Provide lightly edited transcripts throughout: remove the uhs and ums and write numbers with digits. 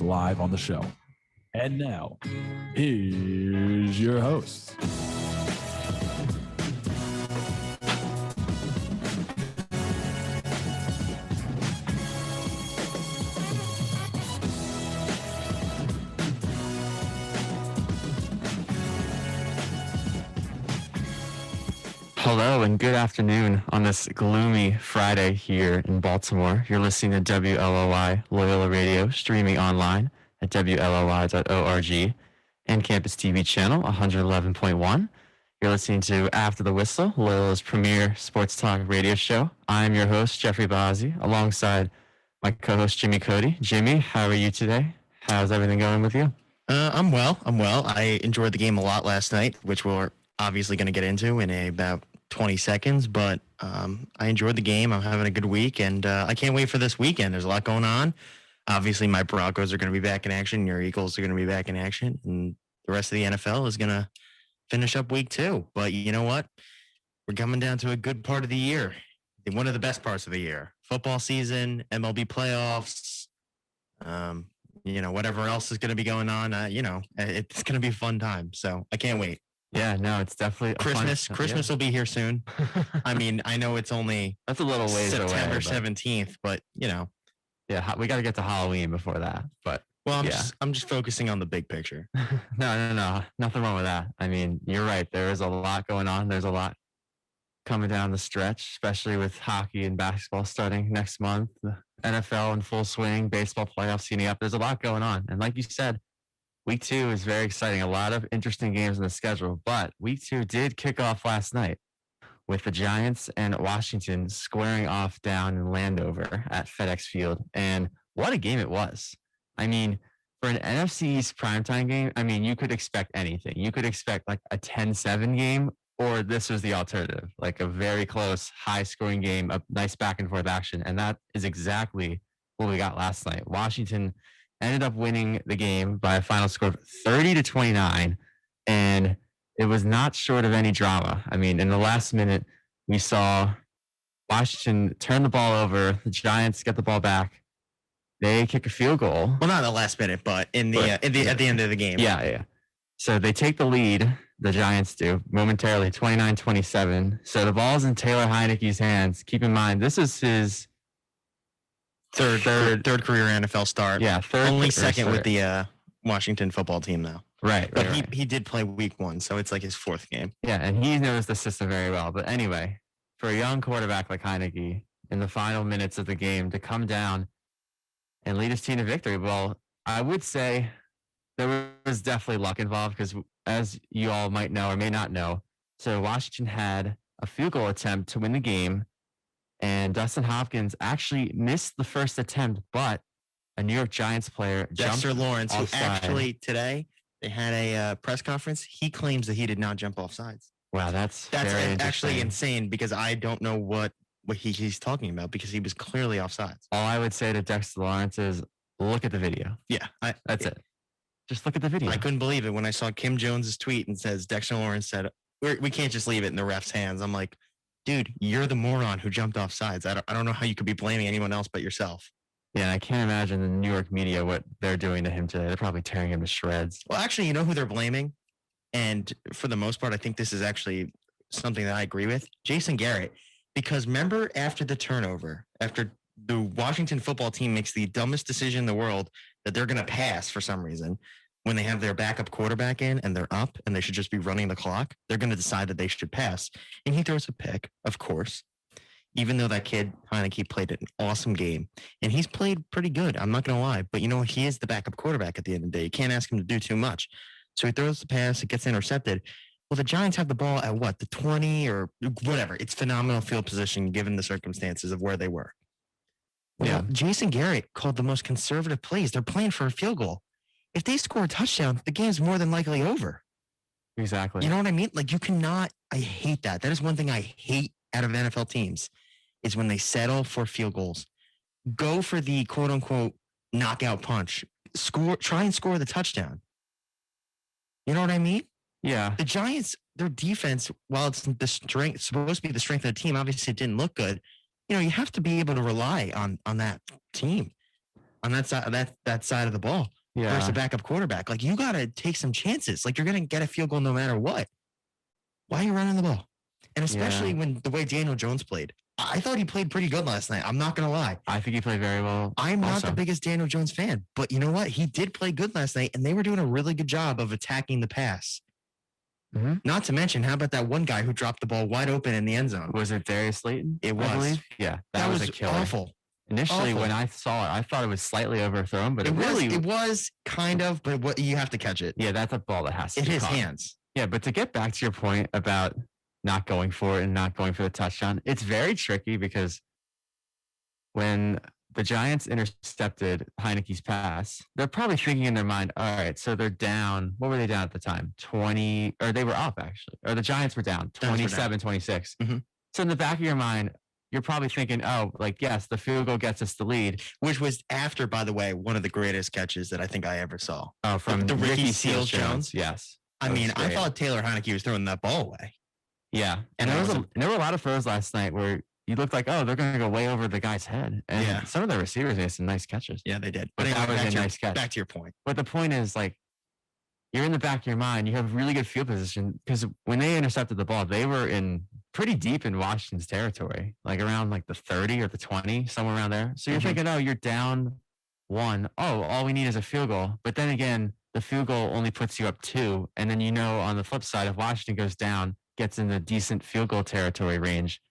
experts live on the show. And now, here's your host. Hello and good afternoon on this gloomy Friday here in Baltimore. You're listening to WLOI Loyola Radio, streaming online at WLOI.org and Campus TV channel 111.1. You're listening to After the Whistle, Loyola's premier sports talk radio show. I'm your host, Jeffrey Bazzi, alongside my co-host, Jimmy Cody. Jimmy, how are you today? How's everything going with you? I'm well. I enjoyed the game a lot last night, which we're obviously going to get into in about 20 seconds, but I enjoyed the game. I'm having a good week, and I can't wait for this weekend. There's a lot going on. Obviously, my Broncos are going to be back in action. Your Eagles are going to be back in action, and the rest of the NFL is going to finish up week 2. But you know what? We're coming down to a good part of the year, one of the best parts of the year. Football season, MLB playoffs, whatever else is going to be going on. It's going to be a fun time. So I can't wait. Yeah, no, it's definitely Christmas will be here soon. I mean, I know it's only that's a little ways September away, 17th, but yeah, we got to get to Halloween before that. But I'm just focusing on the big picture. No, nothing wrong with that. I mean, you're right. There is a lot going on. There's a lot coming down the stretch, especially with hockey and basketball starting next month. The NFL in full swing, baseball playoffs heating up. There's a lot going on, and like you said, Week 2 is very exciting. A lot of interesting games in the schedule, but Week 2 did kick off last night with the Giants and Washington squaring off down in Landover at FedEx Field. And what a game it was. I mean, for an NFC East primetime game, I mean, you could expect anything. You could expect like a 10-7 game, or this was the alternative, like a very close, high-scoring game, a nice back-and-forth action. And that is exactly what we got last night. Washington ended up winning the game by a final score of 30-29, and it was not short of any drama. I mean, in the last minute, we saw Washington turn the ball over. The Giants get the ball back. They kick a field goal. Well, not in the last minute, but at the end of the game. Yeah. So they take the lead. The Giants do momentarily, 29-27. So the ball's in Taylor Heineke's hands. Keep in mind, this is his third career NFL start. Yeah, only second with the Washington football team though. Right. But he did play week 1, so it's like his 4th game. Yeah, and he knows the system very well. But anyway, for a young quarterback like Heineke, in the final minutes of the game to come down and lead his team to victory, well, I would say there was definitely luck involved because, as you all might know or may not know, so Washington had a field goal attempt to win the game. And Dustin Hopkins actually missed the first attempt, but a New York Giants player, Dexter Lawrence, offside. Who actually today they had a press conference. He claims that he did not jump off sides. Wow, that's actually insane because I don't know what he's talking about because he was clearly offsides. All I would say to Dexter Lawrence is look at the video. Yeah, that's it. Just look at the video. I couldn't believe it when I saw Kim Jones's tweet and says Dexter Lawrence said we can't just leave it in the ref's hands. I'm like, dude, you're the moron who jumped off sides. I don't know how you could be blaming anyone else but yourself. Yeah, I can't imagine the New York media, what they're doing to him today. They're probably tearing him to shreds. Well, actually, you know who they're blaming? And for the most part, I think this is actually something that I agree with. Jason Garrett. Because remember after the turnover, after the Washington football team makes the dumbest decision in the world that they're going to pass for some reason, when they have their backup quarterback in and they're up and they should just be running the clock, they're going to decide that they should pass. And he throws a pick, of course, even though that kid, Heineke, played an awesome game. And he's played pretty good, I'm not going to lie. But, he is the backup quarterback at the end of the day. You can't ask him to do too much. So he throws the pass, it gets intercepted. Well, the Giants have the ball at the 20 or whatever. It's phenomenal field position given the circumstances of where they were. Well, yeah. Jason Garrett called the most conservative plays. They're playing for a field goal. If they score a touchdown, the game's more than likely over. Exactly. You know what I mean? Like, you cannot, I hate that. That is one thing I hate out of NFL teams is when they settle for field goals. Go for the quote unquote knockout punch. Try and score the touchdown. You know what I mean? Yeah. The Giants, their defense, while it's supposed to be the strength of the team, obviously it didn't look good. You have to be able to rely on that team. on that side that side of the ball versus a backup quarterback. Like, you got to take some chances. Like, you're going to get a field goal no matter what. Why are you running the ball? And especially when the way Daniel Jones played. I thought he played pretty good last night. I'm not going to lie. I think he played very well. I'm not the biggest Daniel Jones fan, but you know what? He did play good last night, and they were doing a really good job of attacking the pass. Mm-hmm. Not to mention, how about that one guy who dropped the ball wide open in the end zone? Was it Darius Slayton? It was. I believe? Yeah, that was a killer. Awful. Initially, when I saw it, I thought it was slightly overthrown, but it was kind of. But what you have to catch it. Yeah, that's a ball that has to in be his caught. hands. Yeah, but to get back to your point about not going for it and not going for the touchdown, it's very tricky because when the Giants intercepted Heineke's pass, they're probably thinking in their mind, all right, so they're down. What were they down at the time? 20, or they were up actually. Or the Giants were down 27-26. Mm-hmm. So in the back of your mind, you're probably thinking, oh, like, yes, the field goal gets us the lead. Which was after, by the way, one of the greatest catches that I think I ever saw. Oh, from the Ricky Seals-Jones? Yes. I mean, I thought Taylor Heineke was throwing that ball away. Yeah. And there were a lot of throws last night where you looked like, oh, they're going to go way over the guy's head. And some of the receivers made some nice catches. Yeah, they did. But anyway, that was a nice catch. Back to your point. But the point is, like, you're in the back of your mind. You have really good field position because when they intercepted the ball, they were in pretty deep in Washington's territory, like around like the 30 or the 20, somewhere around there. So you're thinking, oh, you're down 1. Oh, all we need is a field goal. But then again, the field goal only puts you up 2. And then, on the flip side, if Washington goes down, gets in the decent field goal territory range,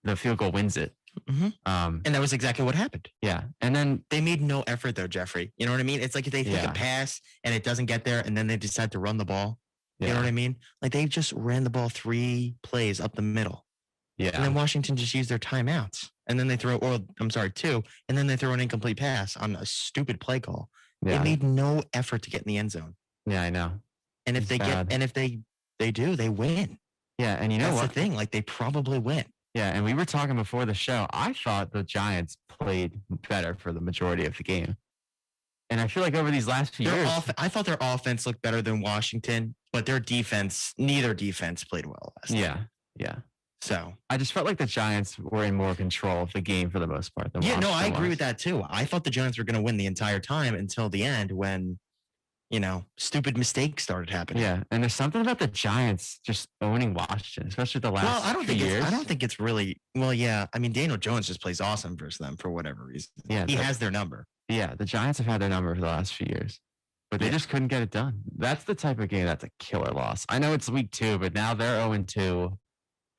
the field goal wins it. Mm-hmm. And that was exactly what happened. Yeah. And then they made no effort though, Jeffrey. You know what I mean? It's like if they take a pass and it doesn't get there and then they decide to run the ball. You know what I mean? Like they just ran the ball 3 plays up the middle. Yeah. And then Washington just used their timeouts. And then they 2. And then they throw an incomplete pass on a stupid play call. Yeah. They made no effort to get in the end zone. Yeah, I know. And if they do, they win. Yeah. And that's the thing. Like they probably win. Yeah, and we were talking before the show. I thought the Giants played better for the majority of the game. And I feel like over these last few years... I thought their offense looked better than Washington, but their defense, neither defense played well last night. Yeah. So I just felt like the Giants were in more control of the game for the most part. Than Washington I agree with that too. I thought the Giants were going to win the entire time until the end when... stupid mistakes started happening. Yeah, and there's something about the Giants just owning Washington, especially the last few years. I don't think it's really... Well, yeah. I mean, Daniel Jones just plays awesome versus them for whatever reason. Yeah, he has their number. Yeah, the Giants have had their number for the last few years, but they just couldn't get it done. That's the type of game that's a killer loss. I know it's week 2, but now they're 0-2.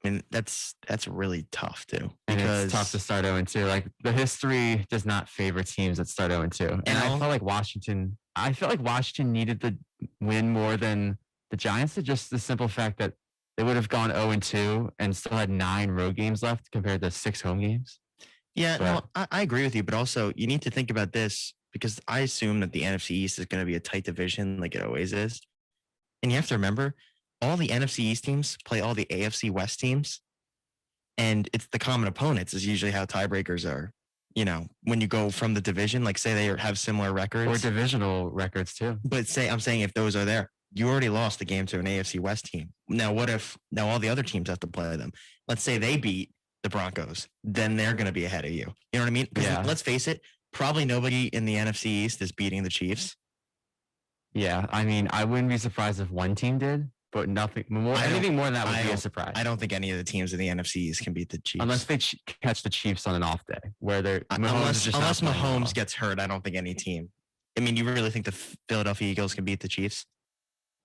I mean, that's really tough too. And it's tough to start 0-2. Like the history does not favor teams that start 0-2. And I felt like Washington needed the win more than the Giants did, just the simple fact that they would have gone 0-2 and still had 9 road games left compared to 6 home games. Yeah, no, I agree with you, but also you need to think about this because I assume that the NFC East is going to be a tight division like it always is. And you have to remember, all the NFC East teams play all the AFC West teams. And it's the common opponents is usually how tiebreakers are. When you go from the division, like say they have similar records. Or divisional records too. But I'm saying if those are there, you already lost the game to an AFC West team. Now, what if all the other teams have to play them? Let's say they beat the Broncos, then they're going to be ahead of you. You know what I mean? Yeah. Let's face it, probably nobody in the NFC East is beating the Chiefs. Yeah. I mean, I wouldn't be surprised if one team did. But anything more than that would be a surprise. I don't think any of the teams in the NFC East can beat the Chiefs. Unless they catch the Chiefs on an off day where unless Mahomes gets hurt, I don't think any team. I mean, you really think the Philadelphia Eagles can beat the Chiefs?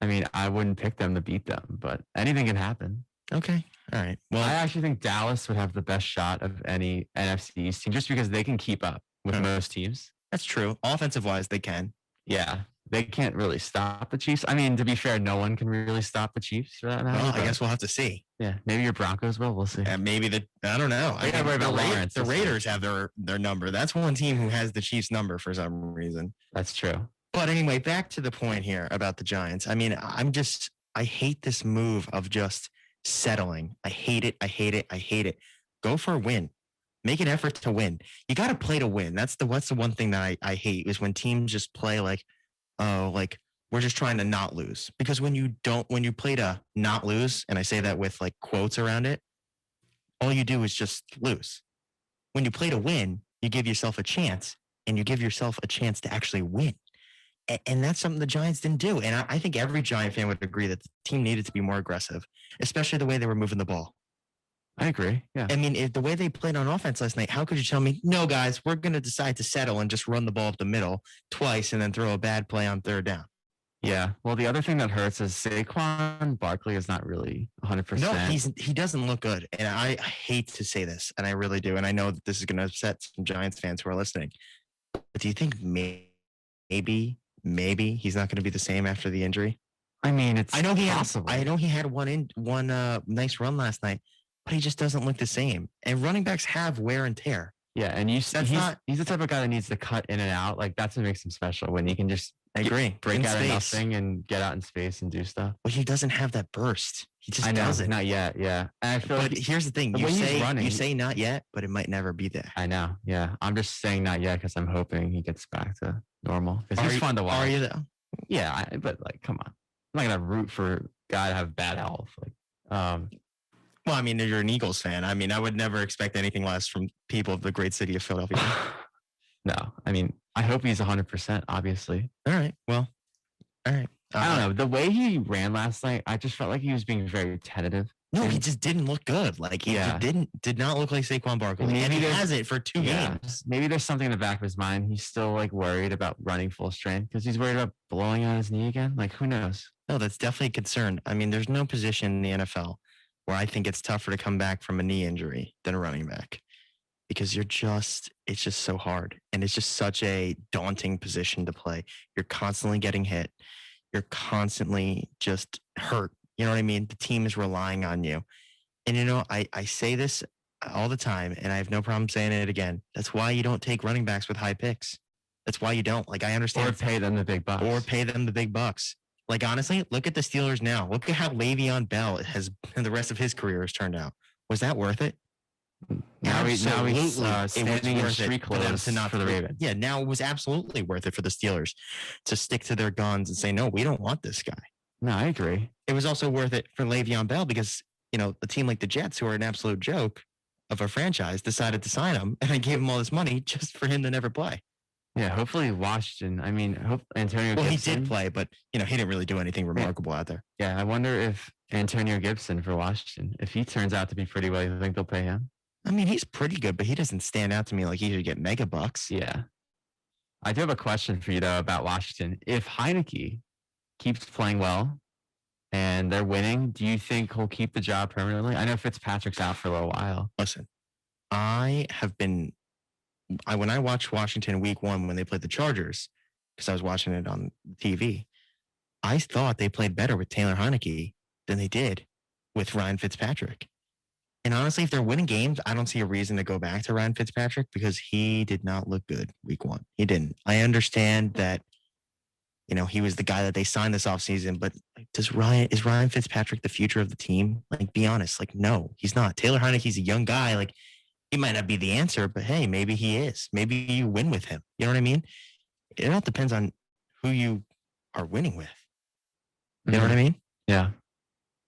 I mean, I wouldn't pick them to beat them, but anything can happen. Okay. All right. Well, I actually think Dallas would have the best shot of any NFC East team just because they can keep up with most teams. That's true. Offensive wise, they can. Yeah. They can't really stop the Chiefs. I mean, to be fair, no one can really stop the Chiefs for that matter. Well, I guess we'll have to see. Yeah, maybe your Broncos will. We'll see. Maybe I don't know. I gotta worry about Lawrence. The Raiders have their number. That's one team who has the Chiefs number for some reason. That's true. But anyway, back to the point here about the Giants. I mean, I hate this move of just settling. I hate it. Go for a win. Make an effort to win. You got to play to win. That's the one thing that I hate is when teams just play like, oh, like we're just trying to not lose. Because when you play to not lose, and I say that with like quotes around it, all you do is just lose. When you play to win, you give yourself a chance and you give yourself a chance to actually win. And that's something the Giants didn't do. And I think every Giant fan would agree that the team needed to be more aggressive, especially the way they were moving the ball. I agree. Yeah. I mean, if the way they played on offense last night, how could you tell me, no, guys, we're going to decide to settle and just run the ball up the middle twice and then throw a bad play on third down? Yeah. Well, the other thing that hurts is Saquon Barkley is not really 100%. No, he doesn't look good. And I hate to say this, and I really do. And I know that this is going to upset some Giants fans who are listening. But do you think maybe he's not going to be the same after the injury? I mean, it's possible. I know he had one nice run last night, but he just doesn't look the same. And running backs have wear and tear. Yeah, and he's the type of guy that needs to cut in and out. Like, that's what makes him special, when he can just break out of nothing and get out in space and do stuff. But he doesn't have that burst. He just doesn't. Not yet. Yeah. And I feel but here's the thing: you say not yet, but it might never be there. I know. Yeah, I'm just saying not yet because I'm hoping he gets back to normal. Because he's fun to watch. Are you though? Yeah, but like, come on, I'm not gonna root for a guy to have bad health. Like, well, I mean, you're an Eagles fan. I mean, I would never expect anything less from people of the great city of Philadelphia. No, I mean, I hope he's 100%, obviously. All right. Well, all right. I don't know. The way he ran last night, I just felt like he was being very tentative. No, he just didn't look good. Like, he did not look like Saquon Barkley. And he has it for 2 games. Maybe there's something in the back of his mind. He's still like worried about running full strength because he's worried about blowing out his knee again. Like, who knows? No, that's definitely a concern. I mean, there's no position in the NFL where I think it's tougher to come back from a knee injury than a running back, because it's just so hard. And it's just such a daunting position to play. You're constantly getting hit. You're constantly just hurt. You know what I mean? The team is relying on you. And, you know, I say this all the time, and I have no problem saying it again. That's why you don't take running backs with high picks. That's why you don't. Like, I understand. Or pay them the big bucks. Like, honestly, look at the Steelers now. Look at how Le'Veon Bell and the rest of his career has turned out. Was that worth it? Now he's standing in street clothes for the Ravens. Yeah, now it was absolutely worth it for the Steelers to stick to their guns and say, no, we don't want this guy. No, I agree. It was also worth it for Le'Veon Bell because, you know, a team like the Jets, who are an absolute joke of a franchise, decided to sign him, and I gave him all this money just for him to never play. Yeah, hopefully Washington. I mean, hope Antonio Gibson. Well, he did play, but, you know, he didn't really do anything remarkable out there. Yeah, I wonder if Antonio Gibson for Washington, if he turns out to be pretty well, you think they'll pay him? I mean, he's pretty good, but he doesn't stand out to me like he should get mega bucks. Yeah. I do have a question for you, though, about Washington. If Heineke keeps playing well and they're winning, do you think he'll keep the job permanently? I know Fitzpatrick's out for a little while. Listen, when I watched Washington week 1 when they played the Chargers, because I was watching it on TV, I thought they played better with Taylor Heineke than they did with Ryan Fitzpatrick. And honestly, if they're winning games, I don't see a reason to go back to Ryan Fitzpatrick because he did not look good week 1. He didn't. I understand that, you know, he was the guy that they signed this offseason, but is Ryan Fitzpatrick the future of the team? Like, be honest. Like, no, he's not. Taylor Heineke's a young guy. Like, he might not be the answer, but hey, maybe he is. Maybe you win with him. You know what I mean? It all depends on who you are winning with. You know what I mean? Yeah.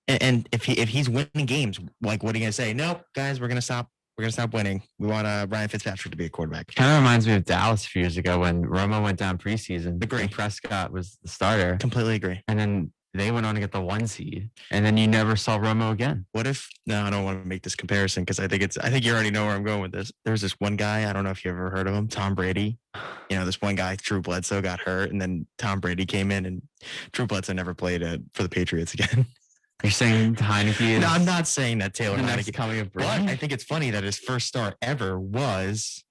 And if he's winning games, like, what are you gonna say? Nope, guys, we're gonna stop. We're gonna stop winning. We want Ryan Fitzpatrick to be a quarterback. Kind of reminds me of Dallas a few years ago when Romo went down preseason. Agree. And Prescott was the starter. Completely agree. And then they went on to get the 1 seed, and then you never saw Romo again. What if? No, I don't want to make this comparison because I think you already know where I'm going with this. There's this one guy. I don't know if you ever heard of him, Tom Brady. You know, this one guy, Drew Bledsoe, got hurt, and then Tom Brady came in, and Drew Bledsoe never played for the Patriots again. You're saying Heineke is... No, I'm not saying that Taylor Heineke coming of Brady. But I think it's funny that his first start ever was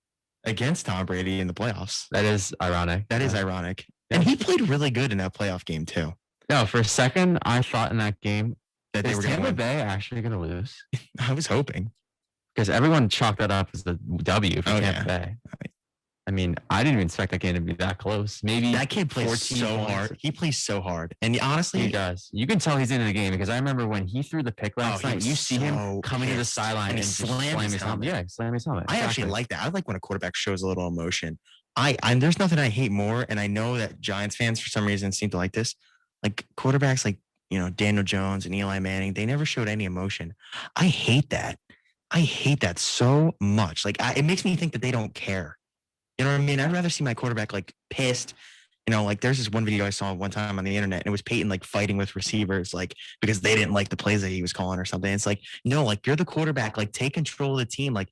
against Tom Brady in the playoffs. That is ironic. That is ironic. Yeah. And he played really good in that playoff game too. No, for a second, I thought in that game that they were going to Tampa Bay actually going to lose. I was hoping. Because everyone chalked that up as the W for Tampa Bay. I mean, I didn't even expect that game to be that close. Maybe that kid plays so hard. He plays so hard. And honestly, he does. You can tell he's into the game because I remember when he threw the pick last night, you see him coming to the sideline and slam his helmet. Yeah, slam his helmet. I actually like that. I like when a quarterback shows a little emotion. There's nothing I hate more, and I know that Giants fans for some reason seem to like this. Like quarterbacks like, you know, Daniel Jones and Eli Manning, they never showed any emotion. I hate that. I hate that so much. Like, it makes me think that they don't care. You know what I mean? I'd rather see my quarterback like pissed. You know, like there's this one video I saw one time on the internet, and it was Peyton like fighting with receivers, like because they didn't like the plays that he was calling or something. It's like, no, like you're the quarterback, like take control of the team. Like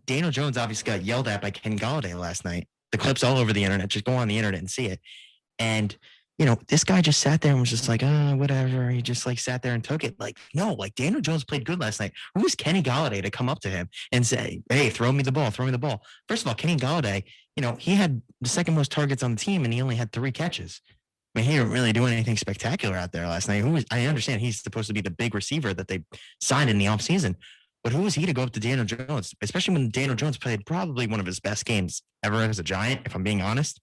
Daniel Jones obviously got yelled at by Kenny Galladay last night. The clip's all over the internet. Just go on the internet and see it. And you know, this guy just sat there and was just like, whatever. He just like sat there and took it. Like, no, like Daniel Jones played good last night. Who was Kenny Galladay to come up to him and say, hey, throw me the ball. First of all, Kenny Galladay, you know, he had the second most targets on the team and he only had 3 catches. I mean, he didn't really do anything spectacular out there last night. I understand he's supposed to be the big receiver that they signed in the offseason, but who was he to go up to Daniel Jones, especially when Daniel Jones played probably one of his best games ever as a Giant, if I'm being honest.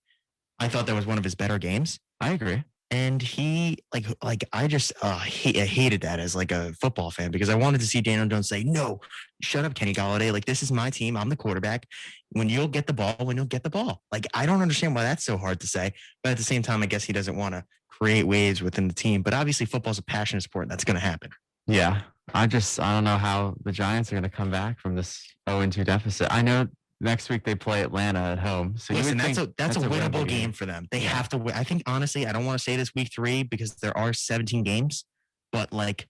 I thought that was one of his better games. I agree. And he I just I hated that as like a football fan because I wanted to see Daniel Jones say, no, shut up, Kenny Galladay. Like, this is my team. I'm the quarterback. When you'll get the ball. Like, I don't understand why that's so hard to say. But at the same time, I guess he doesn't want to create waves within the team. But obviously, football's a passionate sport. That's going to happen. Yeah. I don't know how the Giants are going to come back from this 0-2 deficit. I know next week they play Atlanta at home. So listen, that's a winnable game for them. They have to win. I think honestly, I don't want to say this week 3 because there are 17 games, but like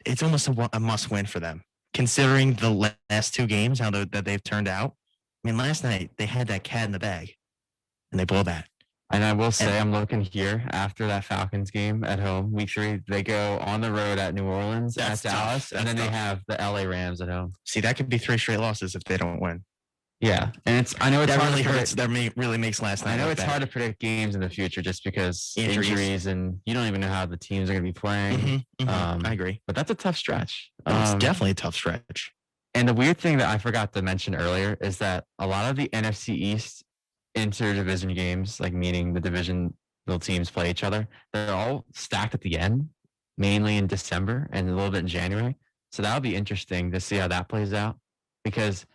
it's almost a must win for them considering the last 2 games that they've turned out. I mean, last night they had that cat in the bag, and they blow that. And I will say, I'm looking here after that Falcons game at home, week 3. They go on the road at New Orleans, at Dallas, and then they have the LA Rams at home. See, that could be 3 straight losses if they don't win. Yeah, and I know it's that hard really to hurts. That really makes last night. I know it's hard to predict games in the future just because injuries, and you don't even know how the teams are going to be playing. I agree, but that's a tough stretch. It's definitely a tough stretch. And the weird thing that I forgot to mention earlier is that a lot of the NFC East interdivision games, like meaning the divisional teams play each other, they're all stacked at the end, mainly in December and a little bit in January. So that'll be interesting to see how that plays out because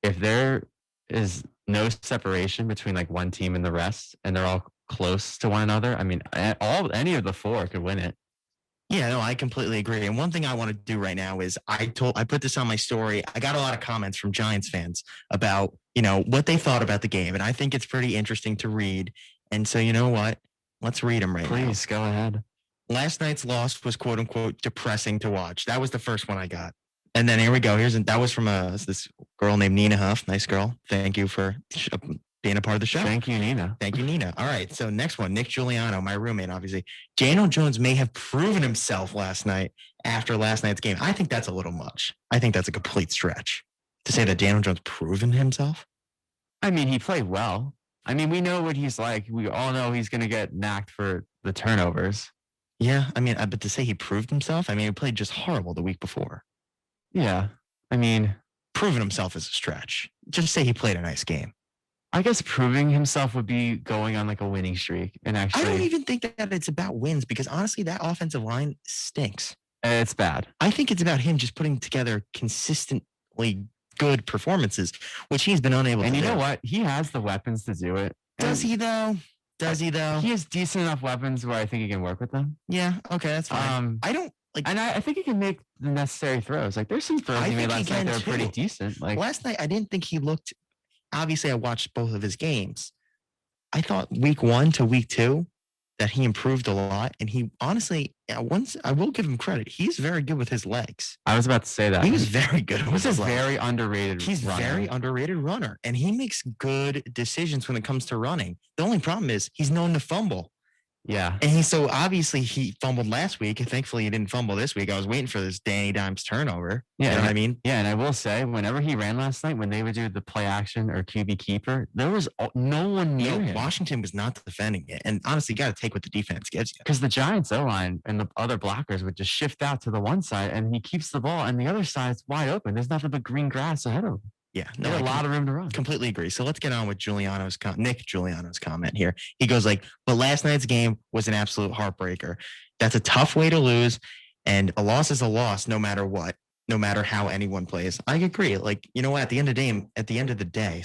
if there is no separation between like one team and the rest, and they're all close to one another, I mean, any of the 4 could win it. Yeah, no, I completely agree. And one thing I want to do right now is I put this on my story. I got a lot of comments from Giants fans about, you know, what they thought about the game. And I think it's pretty interesting to read. And so, you know what? Let's read them now. Please go ahead. Last night's loss was quote unquote depressing to watch. That was the first one I got. And then here we go. That was from this girl named Nina Huff. Nice girl. Thank you for being a part of the show. Thank you, Nina. Thank you, Nina. All right. So next one, Nick Giuliano, my roommate, obviously. Daniel Jones may have proven himself last night after last night's game. I think that's a little much. I think that's a complete stretch to say that Daniel Jones proven himself. I mean, he played well. I mean, we know what he's like. We all know he's going to get knocked for the turnovers. Yeah. I mean, but to say he proved himself, I mean, he played just horrible the week before. Yeah. I mean, proving himself is a stretch. Just say he played a nice game. I guess proving himself would be going on like a winning streak. And actually, I don't even think that it's about wins because honestly, that offensive line stinks. It's bad. I think it's about him just putting together consistently good performances, which he's been unable to do. And you know what? He has the weapons to do it. Does he though? He has decent enough weapons where I think he can work with them. Yeah. Okay. That's fine. I think he can make the necessary throws. Like there's some throws he made last night that were pretty decent. Like last night, I didn't think he looked. Obviously, I watched both of his games. I thought week 1 to week 2 that he improved a lot, and he honestly, once I will give him credit, he's very good with his legs. I was about to say that he was very good. He's a very underrated. He's a very underrated runner, and he makes good decisions when it comes to running. The only problem is he's known to fumble. Yeah. And so obviously he fumbled last week. Thankfully, he didn't fumble this week. I was waiting for this Danny Dimes turnover. Yeah. You know what I mean? Yeah. And I will say, whenever he ran last night, when they would do the play action or QB keeper, there was no one near him. Washington was not defending it. And honestly, you got to take what the defense gives you. Because the Giants O-line and the other blockers would just shift out to the one side and he keeps the ball and the other side's wide open. There's nothing but green grass ahead of him. Yeah, a lot of room to run. Completely agree. So let's get on with Nick Giuliano's comment here. He goes like, but last night's game was an absolute heartbreaker. That's a tough way to lose. And a loss is a loss no matter what, no matter how anyone plays. I agree. Like, you know what? At the end of the day,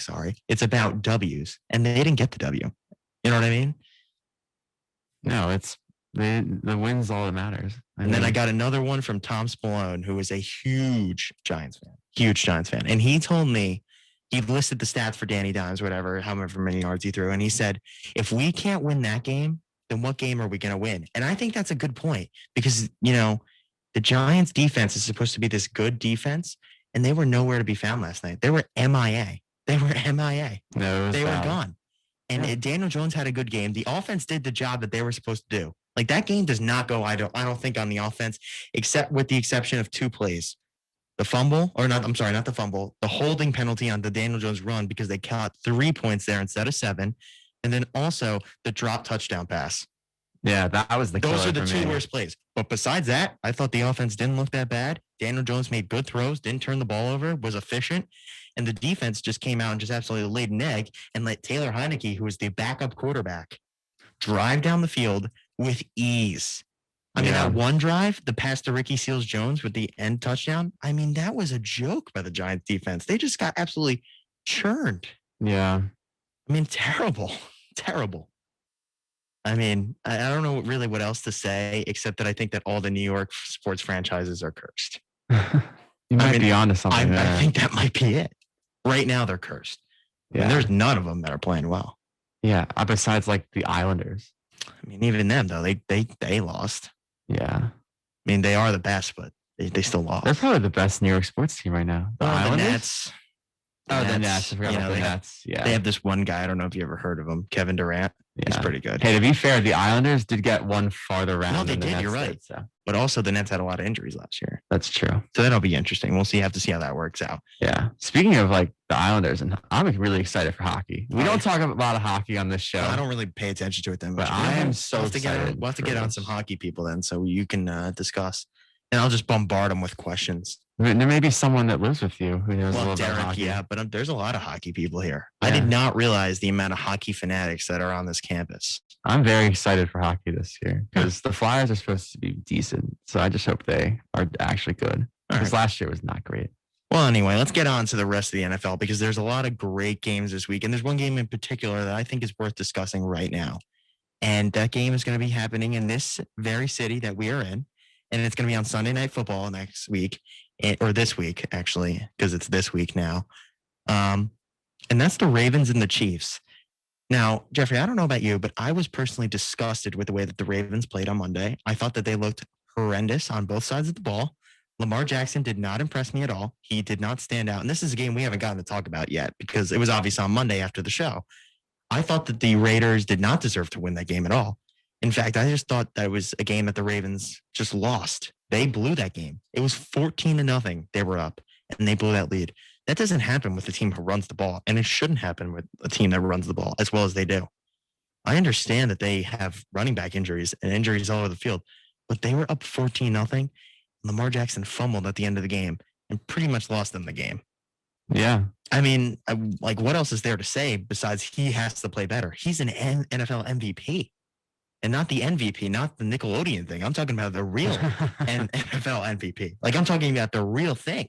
it's about W's. And they didn't get the W. You know what I mean? No, it's the win's all that matters. And then I got another one from Tom Spallone, who is a huge Giants fan. And he told me he listed the stats for Danny Dimes, whatever, however many yards he threw. And he said, if we can't win that game, then what game are we going to win? And I think that's a good point because, the Giants defense is supposed to be this good defense, and they were nowhere to be found last night. They were MIA. They were gone. And Daniel Jones had a good game. The offense did the job that they were supposed to do. Like that game does not go, I don't think, on the offense, except with the exception of 2 plays. The fumble, not the fumble, the holding penalty on the Daniel Jones run because they caught 3 points there instead of 7. And then also the drop touchdown pass. Yeah, that was the killer. Those are the 2 worst plays. But besides that, I thought the offense didn't look that bad. Daniel Jones made good throws, didn't turn the ball over, was efficient. And the defense just came out and just absolutely laid an egg and let Taylor Heineke, who was the backup quarterback, drive down the field with ease. I mean, that one drive, the pass to Ricky Seals-Jones with the end touchdown, I mean, that was a joke by the Giants defense. They just got absolutely churned. Yeah. I mean, terrible. I mean, I don't know really what else to say, except that I think that all the New York sports franchises are cursed. You might be onto something. I think that might be it. Right now, they're cursed. Yeah. And there's none of them that are playing well. Yeah, besides like the Islanders. I mean, even them though, they lost. Yeah. I mean, they are the best, but they still lost. They're probably the best New York sports team right now. The Islanders? The Nets. The Nets. I forgot about the Nets. Yeah. They have this one guy. I don't know if you ever heard of him, Kevin Durant. Yeah. He's pretty good. Hey, to be fair, the Islanders did get one farther round. No, they did. Nets you're right. did, so. But also, the Nets had a lot of injuries last year. That's true. So that'll be interesting. We'll have to see how that works out. Yeah. Speaking of like the Islanders, and I'm really excited for hockey. We don't talk a lot of hockey on this show. I don't really pay attention to it that much. But I am so excited. We'll have to get on some hockey people then, so you can discuss. And I'll just bombard them with questions. There may be someone that lives with you who knows a little Derek, about hockey. Yeah, but there's a lot of hockey people here. Yeah. I did not realize the amount of hockey fanatics that are on this campus. I'm very excited for hockey this year because the Flyers are supposed to be decent. So I just hope they are actually good because last year was not great. Well, anyway, let's get on to the rest of the NFL because there's a lot of great games this week. And there's one game in particular that I think is worth discussing right now. And that game is going to be happening in this very city that we are in. And it's going to be on Sunday Night Football next week, or this week, actually, because it's this week now. And that's the Ravens and the Chiefs. Now, Jeffrey, I don't know about you, but I was personally disgusted with the way that the Ravens played on Monday. I thought that they looked horrendous on both sides of the ball. Lamar Jackson did not impress me at all. He did not stand out. And this is a game we haven't gotten to talk about yet because it was obvious on Monday after the show. I thought that the Raiders did not deserve to win that game at all. In fact, I just thought that it was a game that the Ravens just lost. They blew that game. It was 14-0. They were up, and they blew that lead. That doesn't happen with a team who runs the ball, and it shouldn't happen with a team that runs the ball as well as they do. I understand that they have running back injuries and injuries all over the field, but they were up 14-0. Lamar Jackson fumbled at the end of the game and pretty much lost them the game. Yeah. I mean, what else is there to say besides he has to play better? He's an NFL MVP. And not the MVP, not the Nickelodeon thing. I'm talking about the real NFL MVP. I'm talking about the real thing.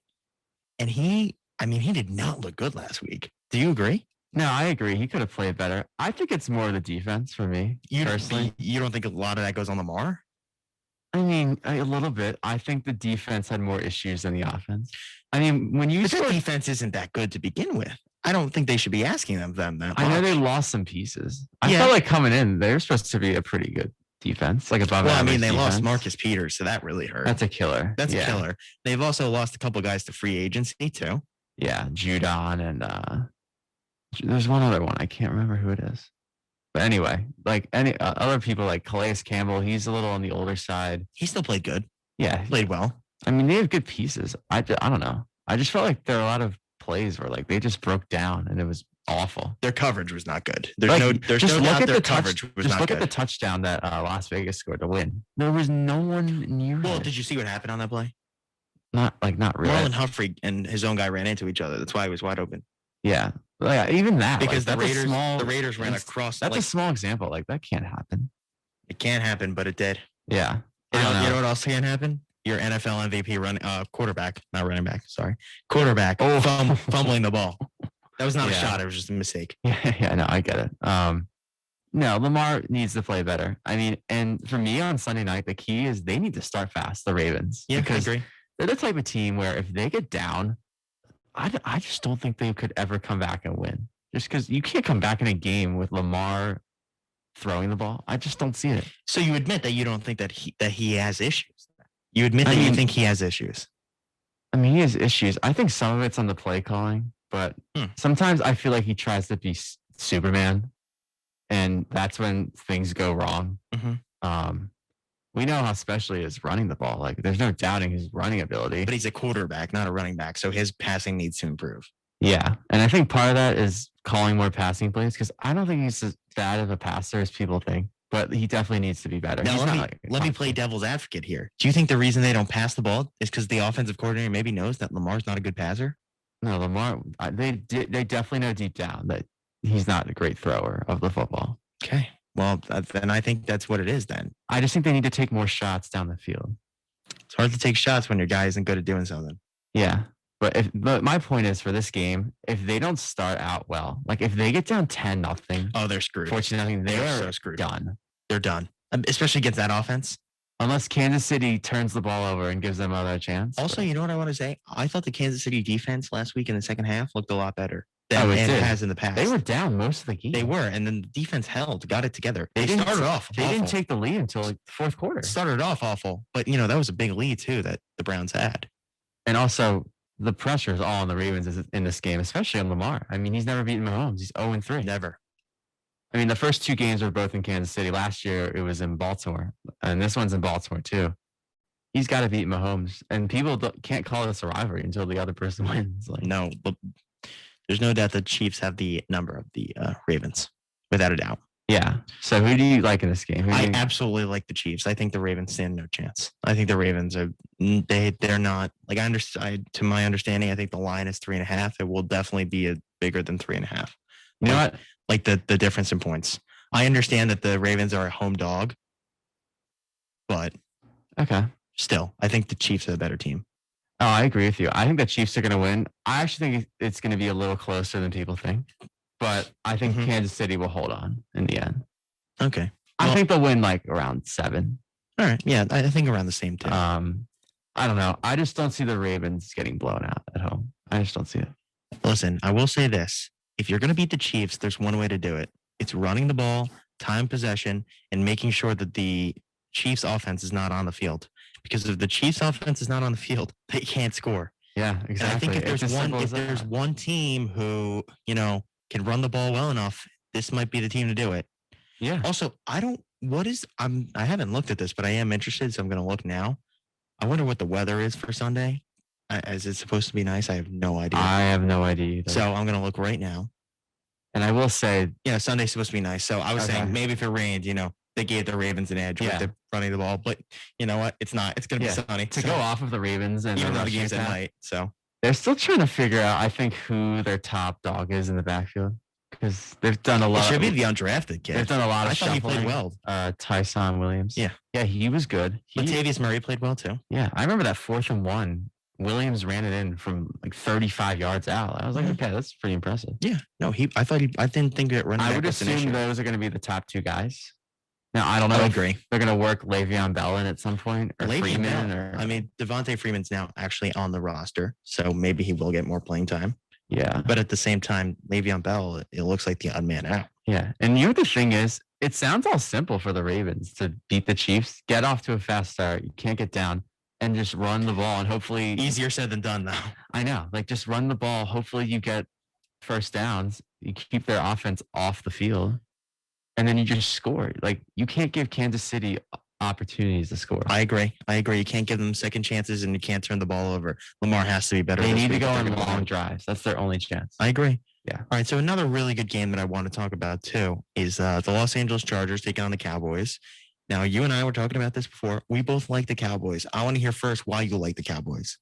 And he did not look good last week. Do you agree? No, I agree. He could have played better. I think it's more the defense for me, personally. You don't think a lot of that goes on Lamar? I mean, a little bit. I think the defense had more issues than the offense. I mean, when you... But the defense isn't that good to begin with. I don't think they should be asking them that much. I know they lost some pieces. I felt like coming in, they're supposed to be a pretty good defense, above average. Well, I mean, they defense. Lost Marcus Peters, so that really hurt. That's a killer. That's a killer. They've also lost a couple guys to free agency too. Yeah, Judon and there's one other one. I can't remember who it is. But anyway, any other people like Calais Campbell, he's a little on the older side. He still played good. Yeah, he played well. I mean, they have good pieces. I don't know. I just felt like there are a lot of plays where they just broke down and it was awful. Their coverage was not good. There's no doubt their coverage was not good. Just look at the touchdown that Las Vegas scored to win. There was no one near. Well, did you see what happened on that play? Not really. Marlon Humphrey and his own guy ran into each other. That's why he was wide open. Yeah. Even that. Because the Raiders ran across. That's a small example. That can't happen. It can't happen, but it did. Yeah. You know what else can't happen? Your NFL MVP quarterback, not running back. Sorry, quarterback. Fumbling the ball. That was not a shot. It was just a mistake. Yeah. No, I get it. No, Lamar needs to play better. I mean, and for me on Sunday night, the key is they need to start fast. The Ravens, because they're the type of team where if they get down I just don't think they could ever come back and win. Just because you can't come back in a game with Lamar throwing the ball. I just don't see it. So you admit that you don't think that he has issues. You admit that you think he has issues. I mean, he has issues. I think some of it's on the play calling, but sometimes I feel like he tries to be Superman, and that's when things go wrong. We know how special he is running the ball. Like, there's no doubting his running ability. But he's a quarterback, not a running back, so his passing needs to improve. Yeah, and I think part of that is calling more passing plays because I don't think he's as bad of a passer as people think, but he definitely needs to be better. Now, let me play devil's advocate here. Do you think the reason they don't pass the ball is because the offensive coordinator maybe knows that Lamar's not a good passer? No, Lamar, they definitely know deep down that he's not a great thrower of the football. Okay. Well, then I think that's what it is then. I just think they need to take more shots down the field. It's hard to take shots when your guy isn't good at doing something. Yeah. But my point is for this game, if they don't start out well, like if they get down 10-0. Oh, they're screwed. 14-0, they're so screwed. Done. They're done. Especially against that offense. Unless Kansas City turns the ball over and gives them another chance. Also, you know what I want to say? I thought the Kansas City defense last week in the second half looked a lot better than it has in the past. They were down most of the game. They were, and then the defense got it together. They started off They didn't take the lead until like the fourth quarter. Started off awful, but that was a big lead too that the Browns had. And also, the pressure is all on the Ravens in this game, especially on Lamar. I mean, he's never beaten Mahomes. He's 0-3. Never. I mean, the first two games were both in Kansas City. Last year, it was in Baltimore. And this one's in Baltimore, too. He's got to beat Mahomes. And people can't call this a rivalry until the other person wins. No, but there's no doubt the Chiefs have the number of the Ravens, without a doubt. Yeah. So who do you like in this game? I absolutely like the Chiefs. I think the Ravens stand no chance. I think the Ravens they're not, like, to my understanding, I think the line is 3.5. It will definitely be bigger than 3.5. You know what? Like the difference in points. I understand that the Ravens are a home dog, but okay. Still, I think the Chiefs are the better team. Oh, I agree with you. I think the Chiefs are going to win. I actually think it's going to be a little closer than people think, but I think Kansas City will hold on in the end. Okay. I think they'll win like around 7. All right. Yeah, I think around the same too. I don't know. I just don't see the Ravens getting blown out at home. I just don't see it. Listen, I will say this. If you're going to beat the Chiefs, there's one way to do it. It's running the ball, time possession, and making sure that the Chiefs offense is not on the field. Because if the Chiefs offense is not on the field, they can't score. Yeah, exactly. And I think if there's one team who, can run the ball well enough, this might be the team to do it. Yeah. Also, I haven't looked at this, but I am interested, so I'm going to look now. I wonder what the weather is for Sunday. Is it supposed to be nice? I have no idea. I have no idea either. So I'm going to look right now. And I will say, Sunday's supposed to be nice. So I was saying maybe if it rained, they gave the Ravens an edge with the running the ball. But you know what? It's not. It's going to be sunny. To go off of the Ravens and even though the game's at night. So they're still trying to figure out, I think, who their top dog is in the backfield. Because they've done a lot. It should be the undrafted kid. They've done a lot of shuffling. I thought he played well. Tyson Williams. Yeah. Yeah, he was good. Latavius Murray played well too. Yeah, I remember that 4th and 1. Williams ran it in from like 35 yards out. I was like, okay, that's pretty impressive. Yeah. No, I didn't think that running back. I would assume those are going to be the top 2 guys. Now, I don't know. I agree. They're going to work Le'Veon Bell in at some point, or Freeman. Devontae Freeman's now actually on the roster, so maybe he will get more playing time. Yeah. But at the same time, Le'Veon Bell, it looks like the odd man out. Yeah. And the thing is, it sounds all simple for the Ravens to beat the Chiefs, get off to a fast start. You can't get down. And just run the ball and hopefully... Easier said than done, though. I know. Like, just run the ball. Hopefully you get first downs. You keep their offense off the field. And then you just score. Like, you can't give Kansas City opportunities to score. I agree. You can't give them second chances and you can't turn the ball over. Lamar has to be better. They need to go on long drives. That's their only chance. I agree. Yeah. All right. So another really good game that I want to talk about, too, is the Los Angeles Chargers taking on the Cowboys. Now, you and I were talking about this before. We both like the Cowboys. I want to hear first why you like the Cowboys.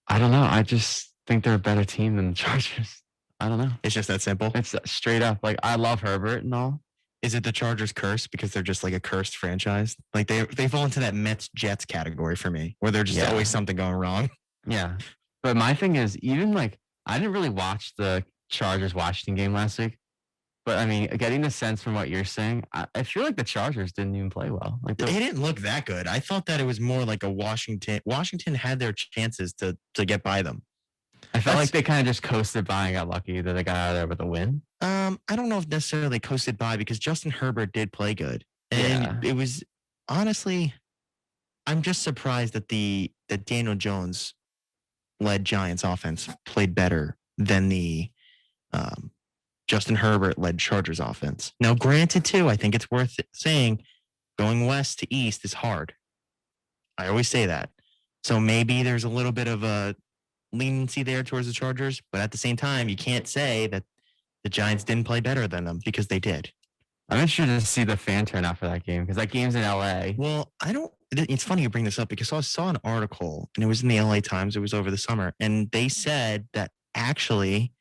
I don't know. I just think they're a better team than the Chargers. I don't know. It's just that simple. It's straight up. Like, I love Herbert and all. Is it the Chargers curse because they're just like a cursed franchise? Like they fall into that Mets-Jets category for me, where there's just always something going wrong. Yeah. But my thing is, even like, I didn't really watch the Chargers-Washington game last week. But, I mean, getting the sense from what you're saying, I feel like the Chargers didn't even play well. Like they didn't look that good. I thought that it was more like a Washington. Washington had their chances to get by them. I felt like they kind of just coasted by and got lucky that they got out of there with a win. I don't know if necessarily they coasted by because Justin Herbert did play good. And it was honestly, I'm just surprised that Daniel Jones led Giants offense played better than the Justin Herbert led Chargers offense. Now, granted, too, I think it's worth saying going west to east is hard. I always say that. So maybe there's a little bit of a leniency there towards the Chargers, but at the same time, you can't say that the Giants didn't play better than them because they did. I'm interested to see the fan turnout for that game because that game's in LA. Well, it's funny you bring this up because I saw an article and it was in the LA Times. It was over the summer. And they said that actually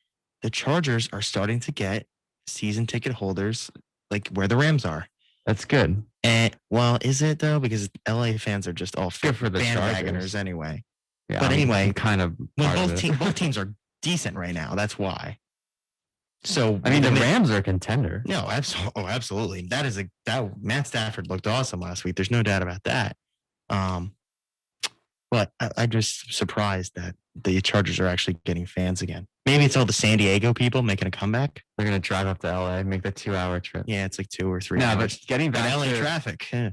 the Chargers are starting to get season ticket holders like where the Rams are. That's good. And well, is it though? Because LA fans are just all good for the bandwagoners Chargers anyway. Yeah, but anyway, kind of. Well, both teams are decent right now. That's why. So I mean, the Rams are a contender. No, absolutely. That Matt Stafford looked awesome last week. There's no doubt about that. But I'm just surprised that the Chargers are actually getting fans again. Maybe it's all the San Diego people making a comeback. They're gonna drive up to LA, make the 2-hour trip. Yeah, it's like 2 or 3 hours. hours. But getting back LA to traffic. Yeah.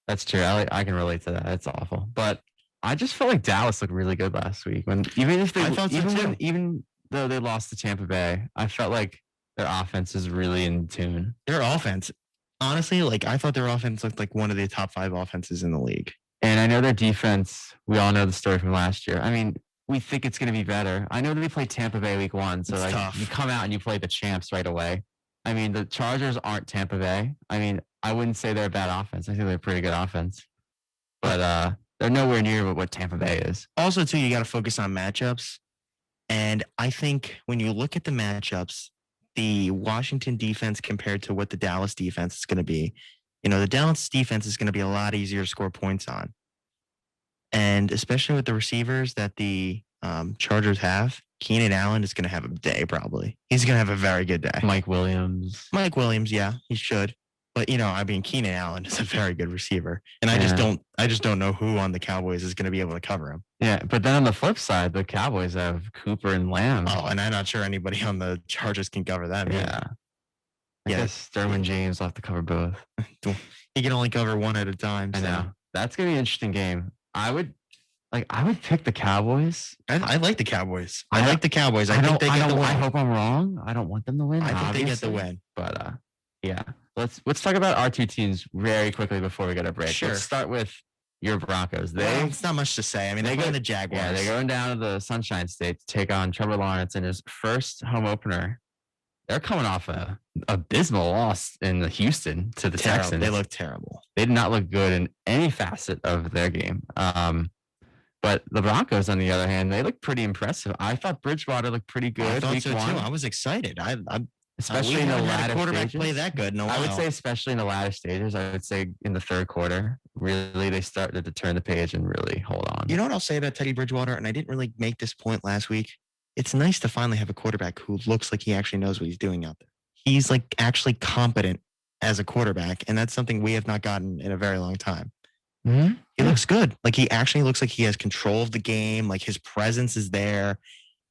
That's true. I can relate to that. It's awful. But I just felt like Dallas looked really good last week. Even though they lost to Tampa Bay, I felt like their offense is really in tune. Their offense, honestly, like I thought their offense looked like one of the top 5 offenses in the league. And I know their defense, we all know the story from last year. I mean, we think it's going to be better. I know that they played Tampa Bay week 1. So you come out and you play the champs right away. I mean, the Chargers aren't Tampa Bay. I mean, I wouldn't say they're a bad offense. I think they're a pretty good offense. But they're nowhere near what Tampa Bay is. Also, too, you got to focus on matchups. And I think when you look at the matchups, the Washington defense compared to what the Dallas defense is going to be, the Dallas defense is going to be a lot easier to score points on. And especially with the receivers that the Chargers have, Keenan Allen is going to have a day probably. He's going to have a very good day. Mike Williams, yeah, he should. But Keenan Allen is a very good receiver, and I just don't know who on the Cowboys is going to be able to cover him. Yeah, but then on the flip side, the Cowboys have Cooper and Lamb. Oh, and I'm not sure anybody on the Chargers can cover them. Yeah. I guess Derwin James will have to cover both. He can only cover one at a time. So. I know. That's gonna be an interesting game. I would pick the Cowboys. I like the Cowboys. I like the Cowboys. I think they get the win. I hope I'm wrong. I don't want them to win. I think they get the win. But yeah. Let's talk about our two teams very quickly before we get a break. Sure. Let's start with your Broncos. It's not much to say. I mean, they go to the Jaguars. Yeah, they're going down to the Sunshine State to take on Trevor Lawrence in his first home opener. They're coming off a abysmal loss in Houston to the Texans. They look terrible. They did not look good in any facet of their game. But the Broncos, on the other hand, they look pretty impressive. I thought Bridgewater looked pretty good. I thought so too. I was excited. Especially in the latter stages. Play that good in a while. I would say especially in the latter stages. I would say in the third quarter, really they started to turn the page and really hold on. You know what I'll say about Teddy Bridgewater? And I didn't really make this point last week. It's nice to finally have a quarterback who looks like he actually knows what he's doing out there. He's like actually competent as a quarterback. And that's something we have not gotten in a very long time. Mm-hmm. He looks good. Like he actually looks like he has control of the game. Like his presence is there.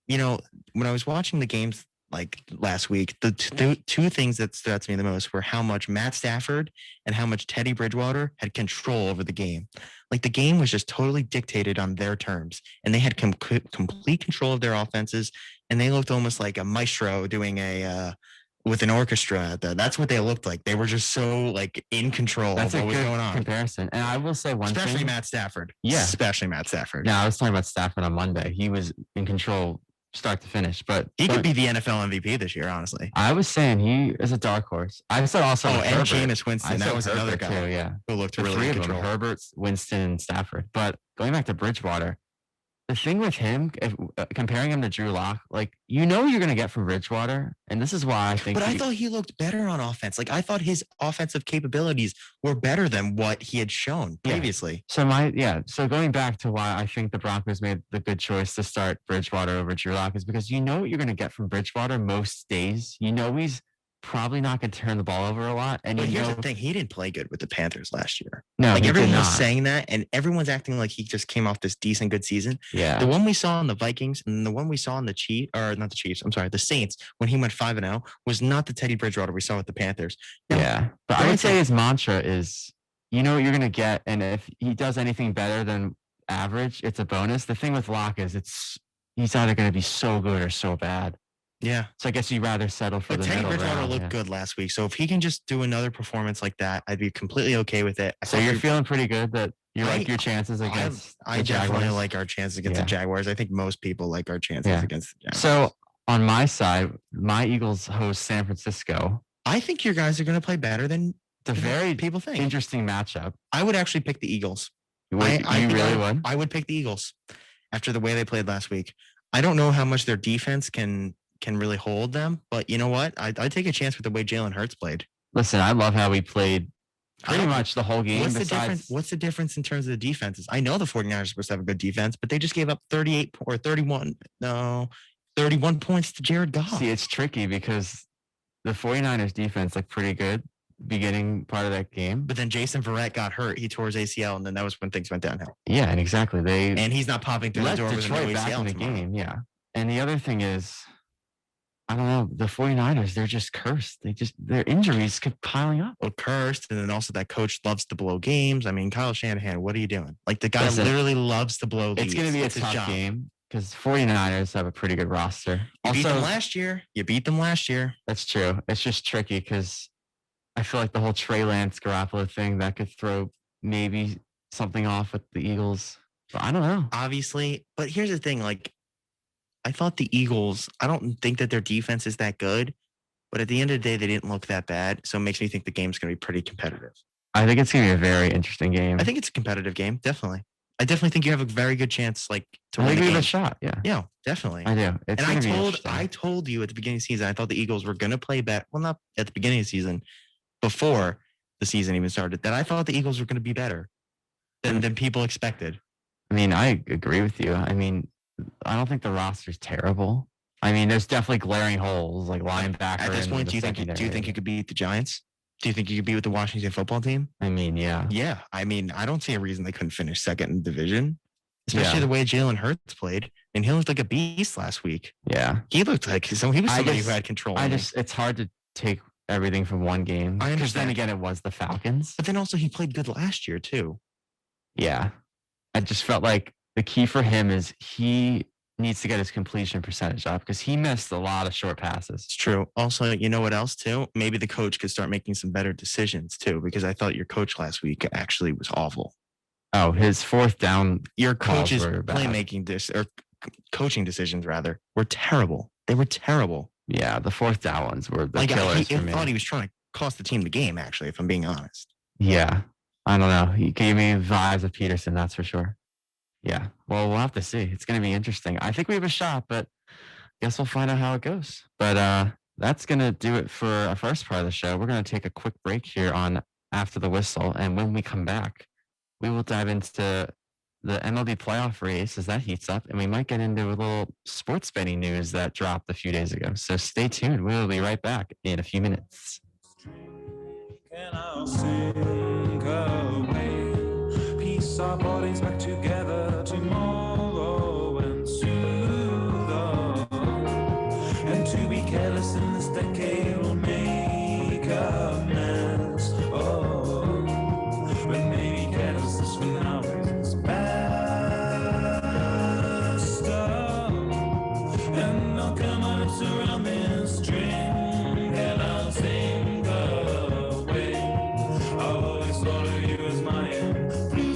When I was watching the games like last week, the two things that stood out to me the most were how much Matt Stafford and how much Teddy Bridgewater had control over the game. Like the game was just totally dictated on their terms, and they had complete control of their offenses, and they looked almost like a maestro doing with an orchestra. That's what they looked like. They were just so like in control of what was going on. Comparison, and I will say especially Matt Stafford. Yeah, especially Matt Stafford. No, I was talking about Stafford on Monday. He was in control start to finish, but he could be the NFL MVP this year, honestly. I was saying he is a dark horse. I said also and Jameis Winston. That was another guy too, yeah, who looked really in control. Herbert, Winston, and Stafford. But going back to Bridgewater, the thing with him, comparing him to Drew Lock, like you're going to get from Bridgewater, and this is why I think. But I thought he looked better on offense. Like I thought his offensive capabilities were better than what he had shown previously. Yeah. So going back to why I think the Broncos made the good choice to start Bridgewater over Drew Lock is because what you're going to get from Bridgewater most days. He's probably not going to turn the ball over a lot. And But here's the thing: he didn't play good with the Panthers last year. No, like he everyone did was not. saying that, and everyone's acting like he just came off this decent, good season. Yeah. The one we saw in the Vikings and the one we saw in the the Saints when he went 5-0 was not the Teddy Bridgewater we saw with the Panthers. Now, yeah, but I would say his mantra is, you know what you're going to get, and if he does anything better than average, it's a bonus. The thing with Locke is he's either going to be so good or so bad. Yeah. So I guess you'd rather settle for the Teddy middle Bridgewater ground, looked good last week. So if he can just do another performance like that, I'd be completely okay with it. So you're feeling pretty good that you like your chances against I the definitely Jaguars? like our chances against the Jaguars. I think most people like our chances Yeah. against the Jaguars. So on my side, my Eagles host San Francisco. I think your guys are going to play better than It's a very people think. interesting matchup. I would actually pick the Eagles. You really would? I would pick the Eagles after the way they played last week. I don't know how much their defense can really hold them, but you know what? I'd take a chance with the way Jalen Hurts played. Listen, I love how we played pretty much the whole game. What's the difference in terms of the defenses? I know the 49ers are supposed to have a good defense, but they just gave up 31 points to Jared Goff. See, it's tricky because the 49ers defense looked pretty good beginning part of that game. But then Jason Verrett got hurt. He tore his ACL, and then that was when things went downhill. Yeah, and exactly. And he's not popping through the door with an ACL back in the tomorrow. game. Yeah. And the other thing is, I don't know, the 49ers, they're just cursed. Their injuries keep piling up. Well, cursed. And then also that coach loves to blow games. I mean, Kyle Shanahan, what are you doing? Like the guy literally loves to blow leads. It's going to be a tough game because 49ers have a pretty good roster. You beat them last year. That's true. It's just tricky because I feel like the whole Trey Lance Garoppolo thing that could throw maybe something off with the Eagles. But I don't know. Obviously. But here's the thing. Like, I thought the Eagles, I don't think that their defense is that good, but at the end of the day, they didn't look that bad. So it makes me think the game's going to be pretty competitive. I think it's going to be a very interesting game. I think it's a competitive game. Definitely. I definitely think you have a very good chance, to win the game. a shot. Yeah. Yeah, definitely. I do. I told you at the beginning of the season, I thought the Eagles were going to play better. Well, not at the beginning of the season, before the season even started, that I thought the Eagles were going to be better than people expected. I mean, I agree with you. I mean, I don't think the roster's terrible. I mean, there's definitely glaring holes like linebacker. At this point, do you think you could beat the Giants? Do you think you could beat with the Washington football team? I mean, yeah. Yeah. I mean, I don't see a reason they couldn't finish second in the division, especially the way Jalen Hurts played. And he looked like a beast last week. Yeah. He looked like he was somebody who had control. It's hard to take everything from one game. Because then again, it was the Falcons. But then also he played good last year too. Yeah. I just felt like the key for him is he needs to get his completion percentage up because he missed a lot of short passes. It's true. Also, you know what else too? Maybe the coach could start making some better decisions too, because I thought your coach last week actually was awful. Oh, his fourth down. Your coach's playmaking or coaching decisions rather were terrible. They were terrible. Yeah, the fourth down ones were the killers for me. I thought he was trying to cost the team the game, actually, if I'm being honest. Yeah. I don't know. He gave me vibes of Peterson, that's for sure. Yeah. Well, we'll have to see. It's going to be interesting. I think we have a shot, but I guess we'll find out how it goes. But that's going to do it for our first part of the show. We're going to take a quick break here on After the Whistle. And when we come back, we will dive into the MLB playoff race as that heats up. And we might get into a little sports betting news that dropped a few days ago. So stay tuned. We will be right back in a few minutes. And I'll sink away, piece our bodies back together tomorrow and soothe us. And to be careless in this decade will make a mess. Oh, but maybe carelessness for now is best. And I'll come on around this string and I'll sing away. I've always thought of you as my influenza.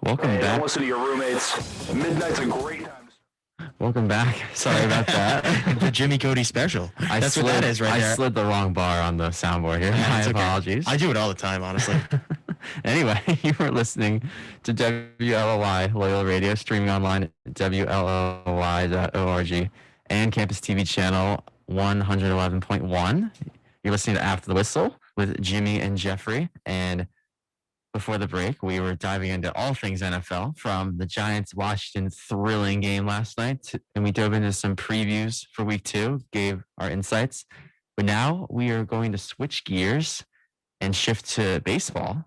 Welcome Hey, back. don't listen to your roommates. Midnight's a great time. Welcome back. Sorry about that. The Jimmy Cody special. That's what that is right there. I slid the wrong bar on the soundboard here. Yeah, My it's okay. apologies. I do it all the time, honestly. Anyway, you were listening to WLOY Loyal Radio, streaming online at WLOY.org and Campus TV channel 111.1. You're listening to After the Whistle with Jimmy and Jeffrey. And before the break, we were diving into all things NFL, from the Giants-Washington thrilling game last night, and we dove into some previews for week 2, gave our insights. But now we are going to switch gears and shift to baseball.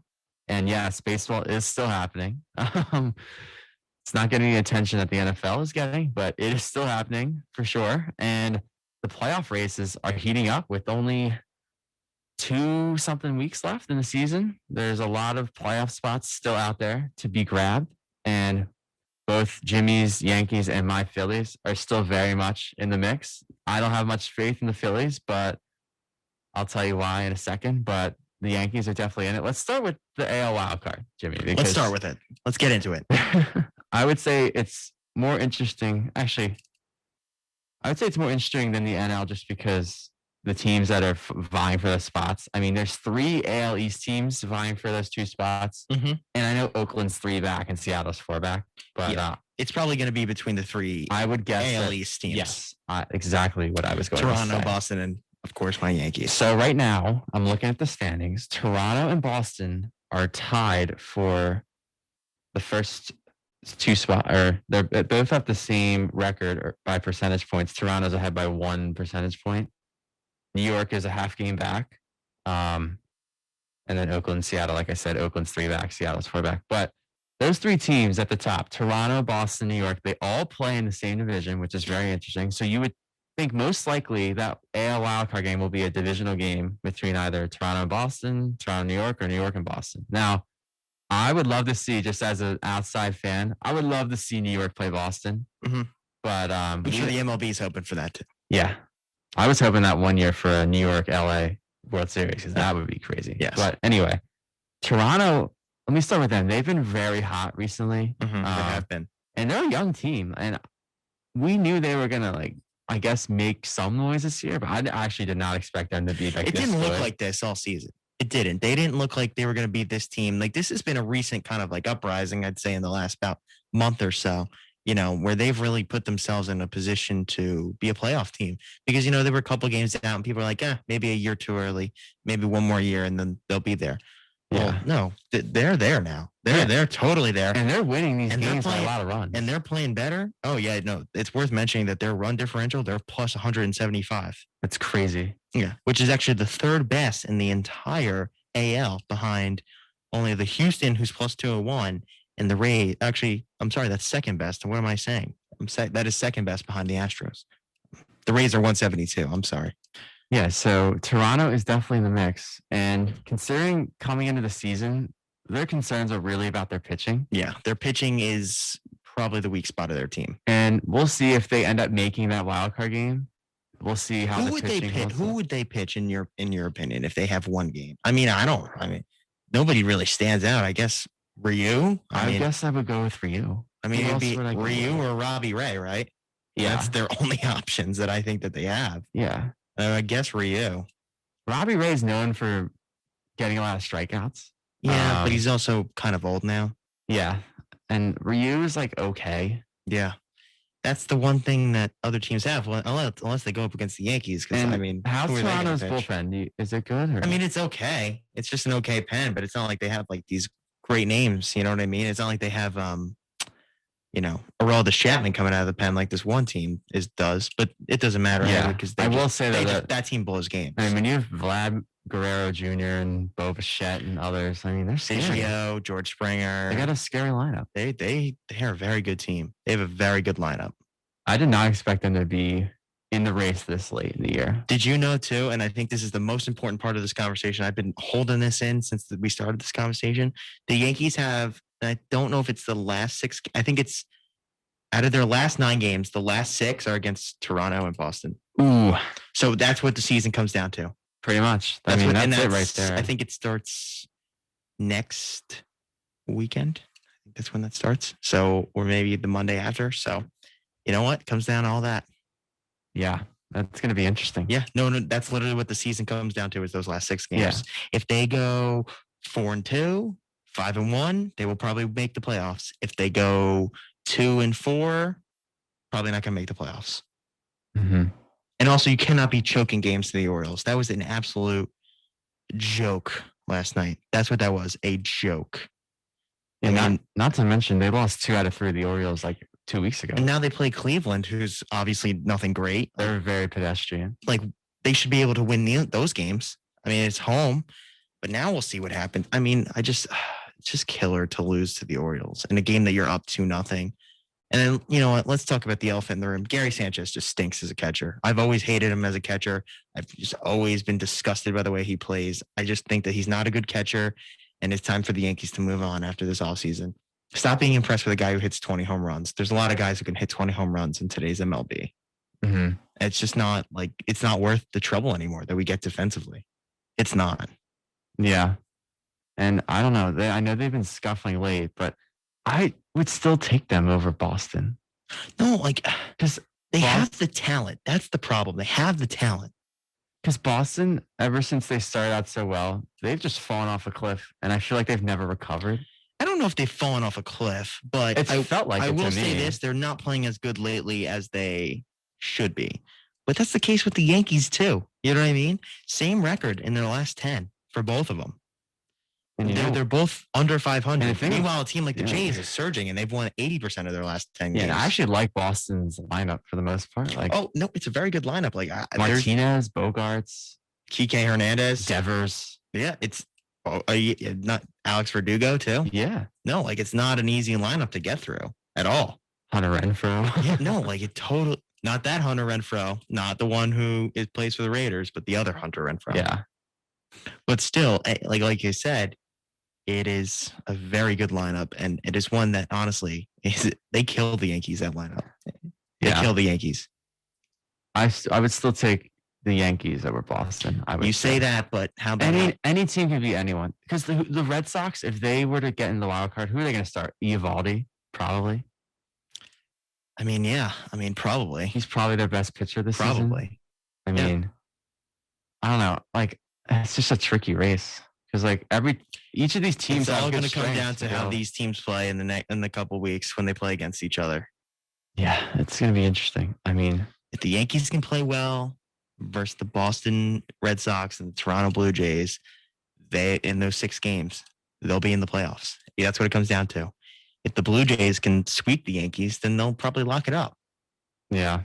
And yes, baseball is still happening. It's not getting the attention that the NFL is getting, but it is still happening for sure. And the playoff races are heating up with only 2-something weeks left in the season. There's a lot of playoff spots still out there to be grabbed. And both Jimmy's Yankees and my Phillies are still very much in the mix. I don't have much faith in the Phillies, but I'll tell you why in a second. But the Yankees are definitely in it. Let's start with the AL wildcard, Jimmy. Let's start with it. Let's get into it. I would say it's more interesting. Actually, I would say it's more interesting than the NL just because the teams that are vying for those spots. I mean, there's 3 AL East teams vying for those 2 spots. Mm-hmm. And I know Oakland's 3 back and Seattle's 4 back. But Yeah. It's probably going to be between the 3 I would guess AL that- East teams. Yes, exactly what I was going to Toronto, say. Boston, and of course my Yankees. So right now, I'm looking at the standings. Toronto and Boston are tied for the first 2 spots, or they both have the same record by percentage points. Toronto's ahead by 1 percentage point. New York is a half game back. And then Oakland, Seattle, like I said, Oakland's 3 back, Seattle's 4 back. But those 3 teams at the top, Toronto, Boston, New York, they all play in the same division, which is very interesting. So you would think most likely that AL wildcard game will be a divisional game between either Toronto and Boston, Toronto, New York, or New York and Boston. Now, I would love to see, just as an outside fan, I would love to see New York play Boston. Mhm. But I'm sure the MLB is hoping for that too. yeah, I was hoping that one year for a New York LA World Series, because that would be crazy. Yes. But anyway, Toronto, let me start with them. They've been very hot recently. They have been. And they're a young team. And we knew they were going to, I guess, make some noise this year, but I actually did not expect them to be like It this didn't look good. like this all season. It didn't. They didn't look like they were going to beat this team. Like, this has been a recent kind of uprising, I'd say, in the last about month or so, where they've really put themselves in a position to be a playoff team, because, they were a couple games down and people are like, maybe a year too early, maybe one more year and then they'll be there. Yeah. Well, no, they're there now. They're totally there. And they're winning these And they're games by a playing- lot of runs. And they're playing better. Oh, yeah, no, it's worth mentioning that their run differential, they're plus 175. It's crazy. Yeah, which is actually the 3rd best in the entire AL, behind only the Houston, who's plus 201, and the Rays. Actually, I'm sorry, that's 2nd best. What am I saying? That is 2nd best behind the Astros. The Rays are 172. I'm sorry. Yeah, so Toronto is definitely in the mix. And considering coming into the season, their concerns are really about their pitching. Yeah, their pitching is probably the weak spot of their team. And we'll see if they end up making that wild card game. We'll see how Who the would they pitching pitch? holds Who up. would they pitch in your opinion if they have one game? I mean, nobody really stands out. I guess Ryu. I guess I would go with Ryu. I mean, Who it'd else be would I go Ryu with? or Robbie Ray, right? Yeah. That's their only options that I think that they have. Yeah. I guess Ryu. Robbie Ray's known for getting a lot of strikeouts. Yeah, but Um, he's also kind of old now. Yeah. And Ryu is okay. Yeah. That's the one thing that other teams have, unless they go up against the Yankees. Because And how's who are they gonna Toronto's pitch? bullpen? Is it good? Or? I mean, it's okay. It's just an okay pen, but it's not like they have these great names. You know what I mean? It's not like they have, Aroldis Chapman coming out of the pen like this one team does. But it doesn't matter. Yeah, because I will say that that team blows games. I mean, you have Vlad Guerrero Jr. and Bo Bichette and others. I mean, they're scary. Sergio, George Springer. They got a scary lineup. They're a very good team. They have a very good lineup. I did not expect them to be in the race this late in the year. Did you know too? And I think this is the most important part of this conversation. I've been holding this in since we started this conversation. The Yankees have, and I don't know if it's the last 6. I think it's out of their last 9 games, the last 6 are against Toronto and Boston. Ooh, So that's what the season comes down to. pretty much. That's That's it right there. I think it starts next weekend. I think that's when that starts. So, or maybe the Monday after. So, you know what? Comes down to all that. Yeah, that's going to be interesting. Yeah, no, that's literally what the season comes down to is those last 6 games. Yeah. If they go 4-2, 5-1, they will probably make the playoffs. If they go 2-4, probably not going to make the playoffs. Mm-hmm. And also, you cannot be choking games to the Orioles. That was an absolute joke last night. That's what that was, a joke. Yeah, I mean, not to mention they lost 2 out of 3 of the Orioles like 2 weeks ago. and now they play Cleveland, who's obviously nothing great. They're very pedestrian. Like, they should be able to win those games. I mean, it's home, but now we'll see what happens. I mean, it's just killer to lose to the Orioles in a game that you're up 2-0. And then, you know what? Let's talk about the elephant in the room. Gary Sanchez just stinks as a catcher. I've always hated him as a catcher. I've just always been disgusted by the way he plays. I just think that he's not a good catcher, and it's time for the Yankees to move on after this offseason. Stop being impressed with a guy who hits 20 home runs. There's a lot of guys who can hit 20 home runs in today's MLB. Mm-hmm. It's just not like it's not worth the trouble anymore that we get defensively. It's not. Yeah. And I don't know. I know they've been scuffling late, but I would still take them over Boston. No, like, because they have the talent. That's the problem. They have the talent. Because Boston, ever since they started out so well, they've just fallen off a cliff, and I feel like they've never recovered. I don't know if they've fallen off a cliff, but I felt like I it will to say me. this: they're not playing as good lately as they should be. But that's the case with the Yankees too. You know what I mean? Same record in their last 10 for both of them. And They're both under 500. And Meanwhile, a team like the yeah. Jays is surging, and they've won 80% of their last 10 Yeah, games. and I actually like Boston's lineup for the most part. Like, oh no, it's a very good lineup. Like there's Martinez, Bogarts, Kike Hernandez, Devers. Yeah, it's not Alex Verdugo too. Yeah, No, like it's not an easy lineup to get through at all. Hunter Renfroe. Yeah, no, like it totally not that Hunter Renfroe, not the one who plays for the Raiders, but the other Hunter Renfroe. Yeah, but still, like you said, it is a very good lineup, and it is one that honestly they killed the Yankees. That lineup, they killed the Yankees. I would still take the Yankees over Boston. I would. You say that, but how about any team can beat anyone? Because the Red Sox, if they were to get in the wild card, who are they going to start? Eovaldi, probably. I mean, yeah. I mean, probably. He's probably their best pitcher this season. Probably. I mean, I don't know. Like, it's just a tricky race because like each of these teams. It's all going to come down to how these teams play in the couple weeks when they play against each other. Yeah, it's going to be interesting. I mean, if the Yankees can play well versus the Boston Red Sox and the Toronto Blue Jays, in those 6 games, they'll be in the playoffs. Yeah, that's what it comes down to. If the Blue Jays can sweep the Yankees, then they'll probably lock it up. Yeah.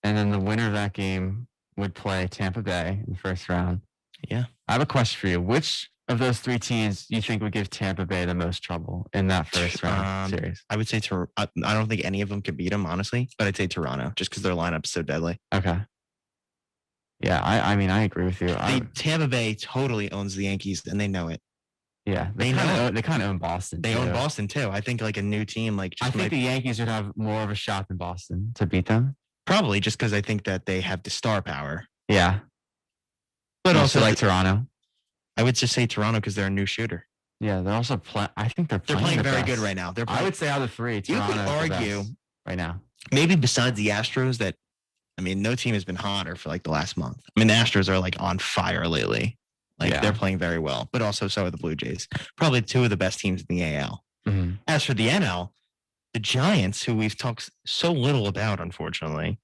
And then the winner of that game would play Tampa Bay in the first round. Yeah. I have a question for you. Which of those 3 teams do you think would give Tampa Bay the most trouble in that first round series? I would say I don't think any of them could beat them, honestly, but I'd say Toronto just because their lineup's so deadly. Okay. Yeah, I mean, I agree with you. Tampa Bay totally owns the Yankees, and they know it. Yeah, they kind of own Boston. They own Boston too. I think like a new team, like I think the Yankees would have more of a shot than Boston to beat them. Probably just because I think that they have the star power. Yeah, but also also like Toronto. I would just say Toronto because they're a new shooter. Yeah, they're also I think they're playing very best. good right now. I would say out of the 3, Toronto. You could argue right now, maybe besides the Astros that, I mean, no team has been hotter for like the last month. I mean, the Astros are like on fire lately. Like they're playing very well, but also so are the Blue Jays. Probably 2 of the best teams in the AL. Mm-hmm. As for the NL, the Giants, who we've talked so little about, unfortunately,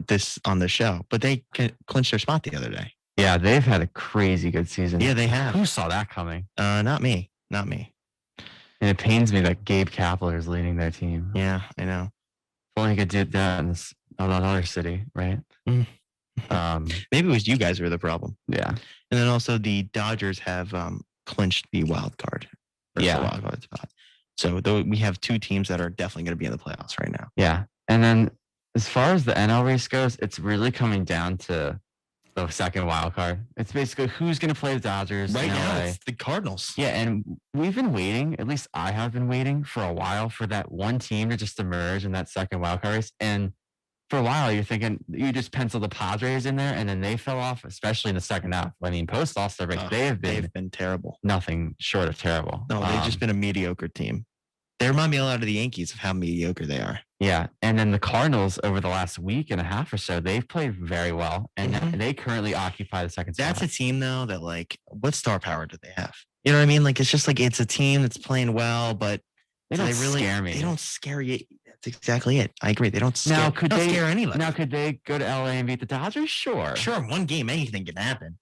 this on the show, but they clinched their spot the other day. Yeah, they've had a crazy good season. Yeah, they have. Who saw that coming? Not me. And it pains me that Gabe Kapler is leading their team. Yeah, I know. If only he could do that in another city, right? Mm. Maybe it was you guys who were the problem. Yeah. And then also the Dodgers have clinched the wild card. Yeah. The wild card spot. So we have 2 teams that are definitely going to be in the playoffs right now. Yeah. And then as far as the NL race goes, it's really coming down to the second wild card. It's basically who's going to play the Dodgers Right in now, LA. it's the Cardinals. Yeah, and we've been waiting, at least I have been waiting for a while for that one team to just emerge in that second wild card race. And for a while, you're thinking you just pencil the Padres in there, and then they fell off, especially in the second half. I mean, post All-Star break, they've been terrible. Nothing short of terrible. No, they've just been a mediocre team. They remind me a lot of the Yankees of how mediocre they are. Yeah, and then the Cardinals over the last week and a half or so, they've played very well, and they currently occupy the second spot. That's a team though that like, what star power do they have? You know what I mean? Like it's just like it's a team that's playing well, but they don't scare me. They don't scare you. That's exactly it. I agree. They don't scare. Now could they scare anybody? Now could they go to LA and beat the Dodgers? Sure. One game, anything can happen.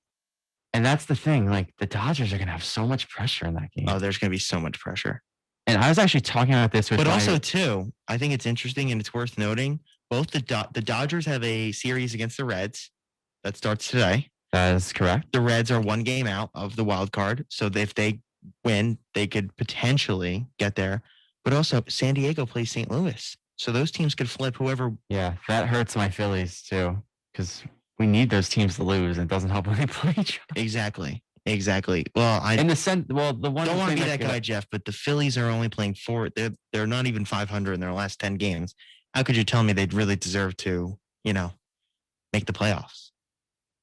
And that's the thing. Like the Dodgers are gonna have so much pressure in that game. Oh, there's gonna be so much pressure. And I was actually talking about this with. But also too, I think it's interesting and it's worth noting. Both the Dodgers have a series against the Reds that starts today. That is correct. The Reds are one game out of the wild card, so if they win, they could potentially get there. But also, San Diego plays St. Louis, so those teams could flip whoever. Yeah, that hurts my Phillies too, because we need those teams to lose, and it doesn't help when they play each other. Exactly. Well, in the sense, the one don't want to be that guy, Jeff, but the Phillies are only playing 4. They're not even 500 in their last 10 games. How could you tell me they'd really deserve to, make the playoffs?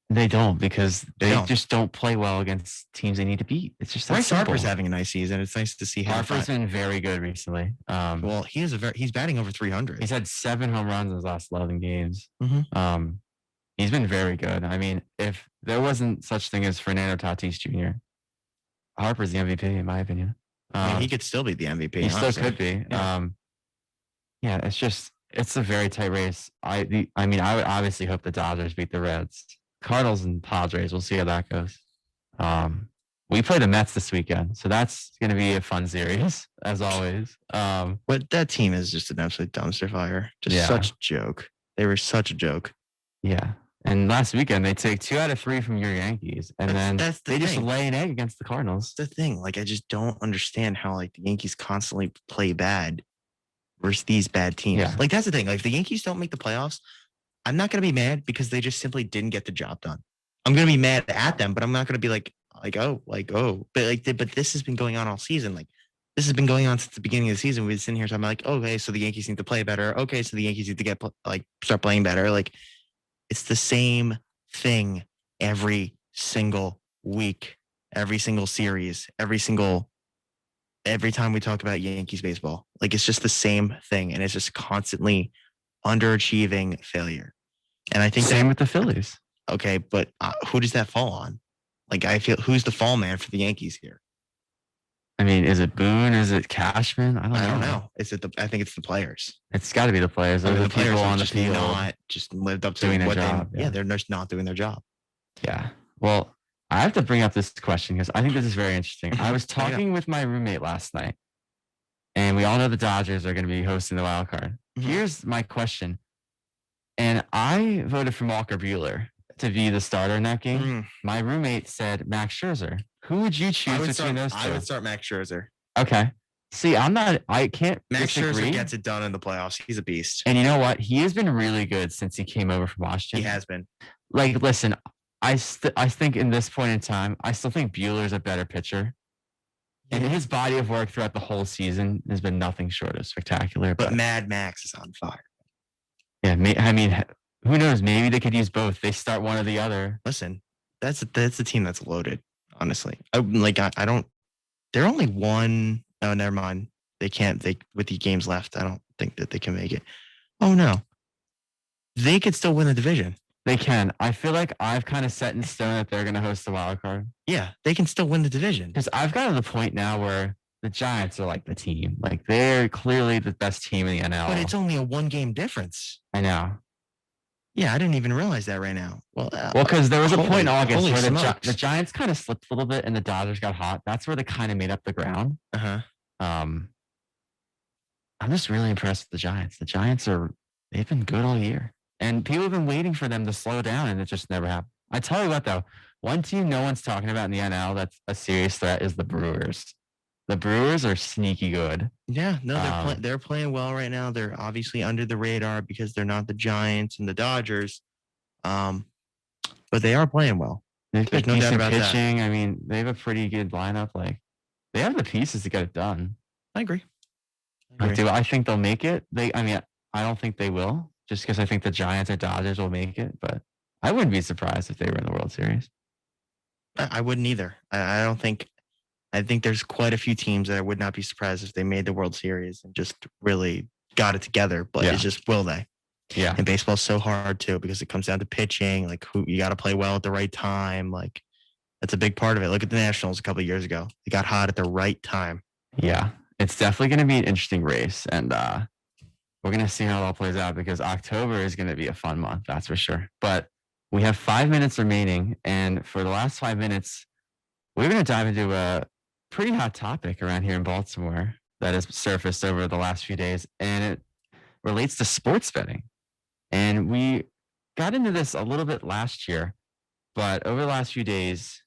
They don't, because they just don't play well against teams they need to beat. It's just Bryce Harper's having a nice season. It's nice to see him. Harper's been very good recently. Well, he's batting over 300. He's had 7 home runs in his last 11 games. Mm-hmm. He's been very good. I mean, if there wasn't such thing as Fernando Tatis Jr., Harper's the MVP in my opinion. I mean, he could still be the MVP. He still could be. Yeah. It's a very tight race. I would obviously hope the Dodgers beat the Reds. Cardinals and Padres. We'll see how that goes. We play the Mets this weekend, so that's going to be a fun series as always. But that team is just an absolute dumpster fire. Just such a joke. They were such a joke. Yeah. And last weekend they take 2 out of 3 from your Yankees, and they just lay an egg against the Cardinals. That's the thing. Like I just don't understand how like the Yankees constantly play bad versus these bad teams. Yeah. Like that's the thing. Like if the Yankees don't make the playoffs, I'm not going to be mad because they just simply didn't get the job done. I'm going to be mad at them, but I'm not going to be like oh. But this has been going on all season. Like this has been going on since the beginning of the season. We've been sitting here talking like, okay, so the Yankees need to play better. Okay, so the Yankees need to start playing better. Like it's the same thing every single week, every single series, every time we talk about Yankees baseball. Like it's just the same thing, and it's just constantly underachieving failure. And I think same with the Phillies. Okay, but who does that fall on? Like I feel who's the fall man for the Yankees here? I mean, is it Boone? Is it Cashman? I don't know. I think it's the players. It's got to be the players. They're the people on the field not just lived up to doing their job. They're just not doing their job. Yeah. Well, I have to bring up this question because I think this is very interesting. I was talking with my roommate last night, and we all know the Dodgers are going to be hosting the wild card. Mm-hmm. Here's my question. And I voted for Walker Buehler to be the starter in that game. Mm. My roommate said Max Scherzer. Who would you choose between those two? I would start Max Scherzer. Okay. See, I can't Max disagree. Scherzer gets it done in the playoffs. He's a beast. And you know what? He has been really good since he came over from Washington. He has been. Like, listen, I think in this point in time, I still think Buehler's a better pitcher. And his body of work throughout the whole season has been nothing short of spectacular. But Mad Max is on fire. Yeah, I mean, who knows? Maybe they could use both. They start one or the other. Listen, that's a team that's loaded. Honestly, I don't. They're only one. Oh, never mind. They can't. With the games left, I don't think that they can make it. Oh no, they could still win the division. They can. I feel like I've kind of set in stone that they're going to host the wild card. Yeah, they can still win the division. Because I've gotten to the point now where the Giants are like the team. Like they're clearly the best team in the NL. But it's only a 1-game difference. I know. Yeah, I didn't even realize that right now. Well, because there was a point in August where the Giants kind of slipped a little bit and the Dodgers got hot. That's where they kind of made up the ground. Uh-huh. I'm just really impressed with the Giants. The Giants they've been good all year. And people have been waiting for them to slow down, and it just never happened. I tell you what, though, one team no one's talking about in the NL that's a serious threat is the Brewers. The Brewers are sneaky good. Yeah, no, they're playing well right now. They're obviously under the radar because they're not the Giants and the Dodgers, but they are playing well. They've got no doubt about pitching. That. I mean, they have a pretty good lineup. Like, they have the pieces to get it done. I agree. Do I think they'll make it? I don't think they will. just because I think the Giants or Dodgers will make it. But I wouldn't be surprised if they were in the World Series. I wouldn't either. I don't think. I think there's quite a few teams that I would not be surprised if they made the World Series and just really got it together. But Yeah. it's just, will they? Yeah. And baseball's so hard too because it comes down to pitching. Like, who you got to play well at the right time. Like, that's a big part of it. Look at the Nationals a couple of years ago. They got hot at the right time. Yeah. It's definitely going to be an interesting race. And we're going to see how it all plays out because October is going to be a fun month. That's for sure. But we have 5 minutes remaining. And for the last 5 minutes, we're going to dive into a pretty hot topic around here in Baltimore that has surfaced over the last few days. And it relates to sports betting. And we got into this a little bit last year, but over the last few days,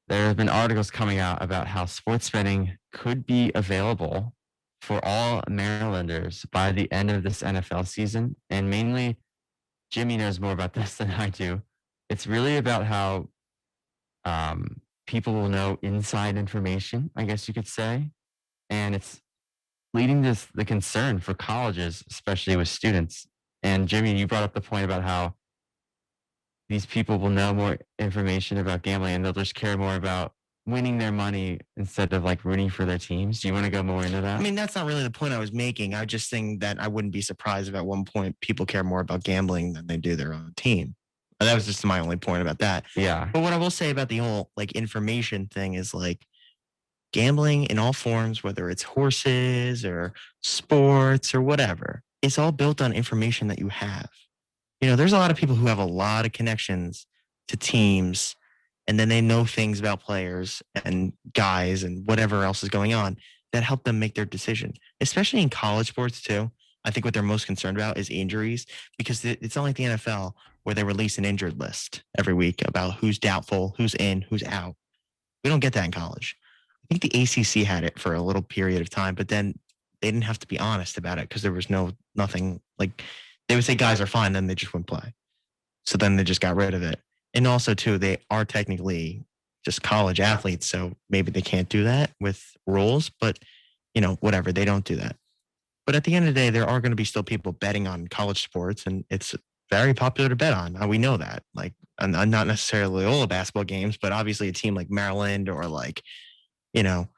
there have been articles coming out about how sports betting could be available for all Marylanders by the end of this NFL season. And mainly, Jimmy knows more about this than I do. It's really about how people will know inside information, I guess you could say. And it's leading to the concern for colleges, especially with students. And Jimmy, you brought up the point about how these people will know more information about gambling and they'll just care more about winning their money instead of like rooting for their teams. Do you want to go more into that? I mean, that's not really the point I was making. I just think that I wouldn't be surprised if at one point people care more about gambling than they do their own team. That was just my only point about that. Yeah. But what I will say about the whole like information thing is like gambling in all forms, whether it's horses or sports or whatever, it's all built on information that you have. You know, there's a lot of people who have a lot of connections to teams and then they know things about players and guys and whatever else is going on that help them make their decision, especially in college sports too. I think what they're most concerned about is injuries because it's not like the NFL where they release an injured list every week about who's doubtful, who's in, who's out. We don't get that in college. I think the ACC had it for a little period of time, but then they didn't have to be honest about it because there was nothing like they would say guys are fine, then they just wouldn't play. So then they just got rid of it. And also too, they are technically just college athletes. So maybe they can't do that with rules, but you know, whatever, they don't do that. But at the end of the day, there are going to be still people betting on college sports and it's very popular to bet on. We know that. Like, not necessarily all the basketball games, but obviously a team like Maryland or like, you know,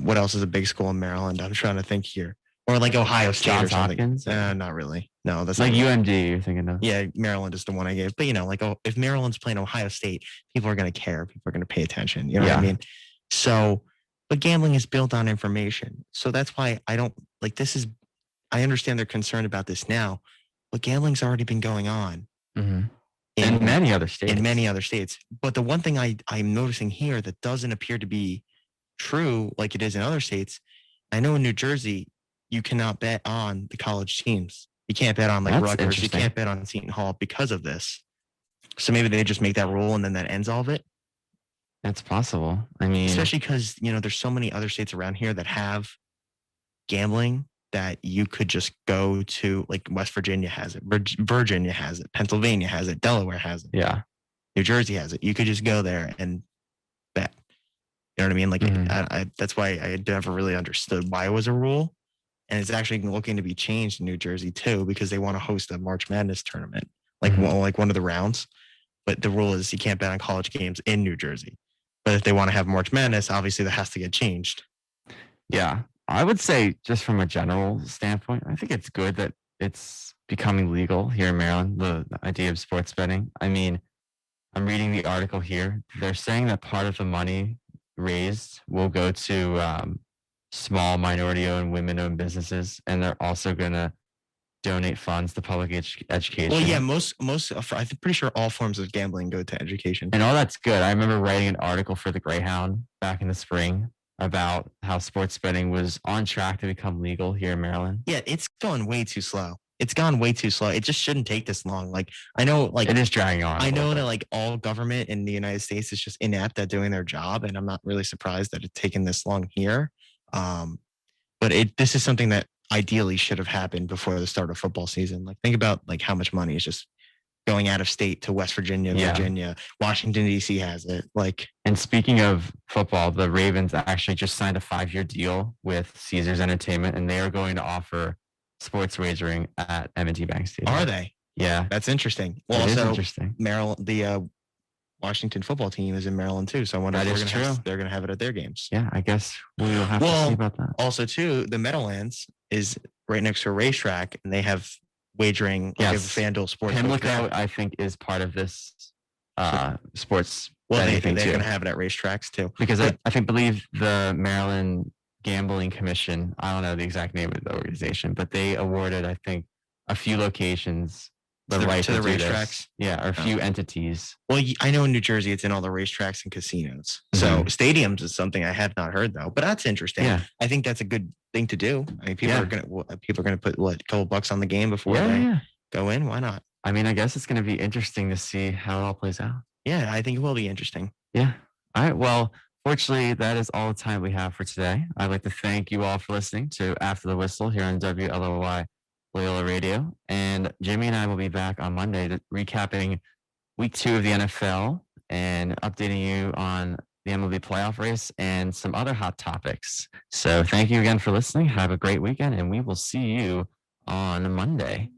what else is a big school in Maryland? I'm trying to think here. Or like Ohio State Johns or something. Hopkins? Not really. No, that's Like not UMD, you're thinking of. Yeah, Maryland is the one I gave. But, you know, like, if Maryland's playing Ohio State, people are going to care. People are going to pay attention. You know what I mean? So, but gambling is built on information. So that's why I don't, like, I understand they're concerned about this now, but gambling's already been going on. Mm-hmm. In many other states. In many other states. But the one thing I'm noticing here that doesn't appear to be true like it is in other states, I know in New Jersey, you cannot bet on the college teams. You can't bet on like Rutgers. You can't bet on Seton Hall because of this. So maybe they just make that rule and then that ends all of it. That's possible. I mean, especially because, you know, there's so many other states around here that have gambling that you could just go to, like West Virginia has it, Virginia has it, Pennsylvania has it, Delaware has it. Yeah. New Jersey has it. You could just go there and bet. You know what I mean? Like, I that's why I never really understood why it was a rule. And it's actually looking to be changed in New Jersey too, because they want to host a March Madness tournament, like one of the rounds. But the rule is you can't bet on college games in New Jersey. But if they want to have March Madness, obviously that has to get changed. Yeah. I would say just from a general standpoint, I think it's good that it's becoming legal here in Maryland, the idea of sports betting. I mean, I'm reading the article here. They're saying that part of the money raised will go to small minority-owned, women-owned businesses, and they're also going to donate funds to public education. Well, yeah, I'm pretty sure all forms of gambling go to education. And all that's good. I remember writing an article for the Greyhound back in the spring about how sports betting was on track to become legal here in Maryland. Yeah, it's gone way too slow. It's gone way too slow. It just shouldn't take this long. Like, I know, like, it is dragging on. I know that like all government in the United States is just inept at doing their job, and I'm not really surprised that it's taken this long here. But this is something that ideally should have happened before the start of football season. Like, think about like how much money is just going out of state to West Virginia, Virginia, Washington, D.C. has it. Like, and speaking of football, the Ravens actually just signed a 5-year deal with Caesars Entertainment, and they are going to offer sports wagering at M&T Bank Stadium. Are they? Yeah. That's interesting. Well, It is also interesting. Maryland, the Washington football team is in Maryland too. So I wonder That if is they're going to have it at their games. Yeah, I guess we will have to Well, see about that. Also, too, the Meadowlands is right next to a racetrack, and they have wagering. Like Yes. FanDuel Sports. Pimlico, I think, is part of this sports Well, they're betting thing going to too. have it at racetracks too. Because I believe the Maryland Gambling Commission, I don't know the exact name of the organization, but they awarded, I think, a few locations the right to the do this. racetracks? Yeah, or a few entities. Well, I know in New Jersey it's in all the racetracks and casinos. So stadiums is something I had not heard though, but that's interesting. Yeah. I think that's a good thing to do. I mean, people are gonna put a couple bucks on the game before they Yeah. go in. Why not? I mean, I guess it's going to be interesting to see how it all plays out. Yeah, I think it will be interesting. Yeah. All right. Well, fortunately, that is all the time we have for today. I'd like to thank you all for listening to After the Whistle here on WLOY Loyola Radio. And Jimmy and I will be back on Monday recapping week 2 of the NFL and updating you on the MLB playoff race and some other hot topics. So thank you again for listening. Have a great weekend, and we will see you on Monday.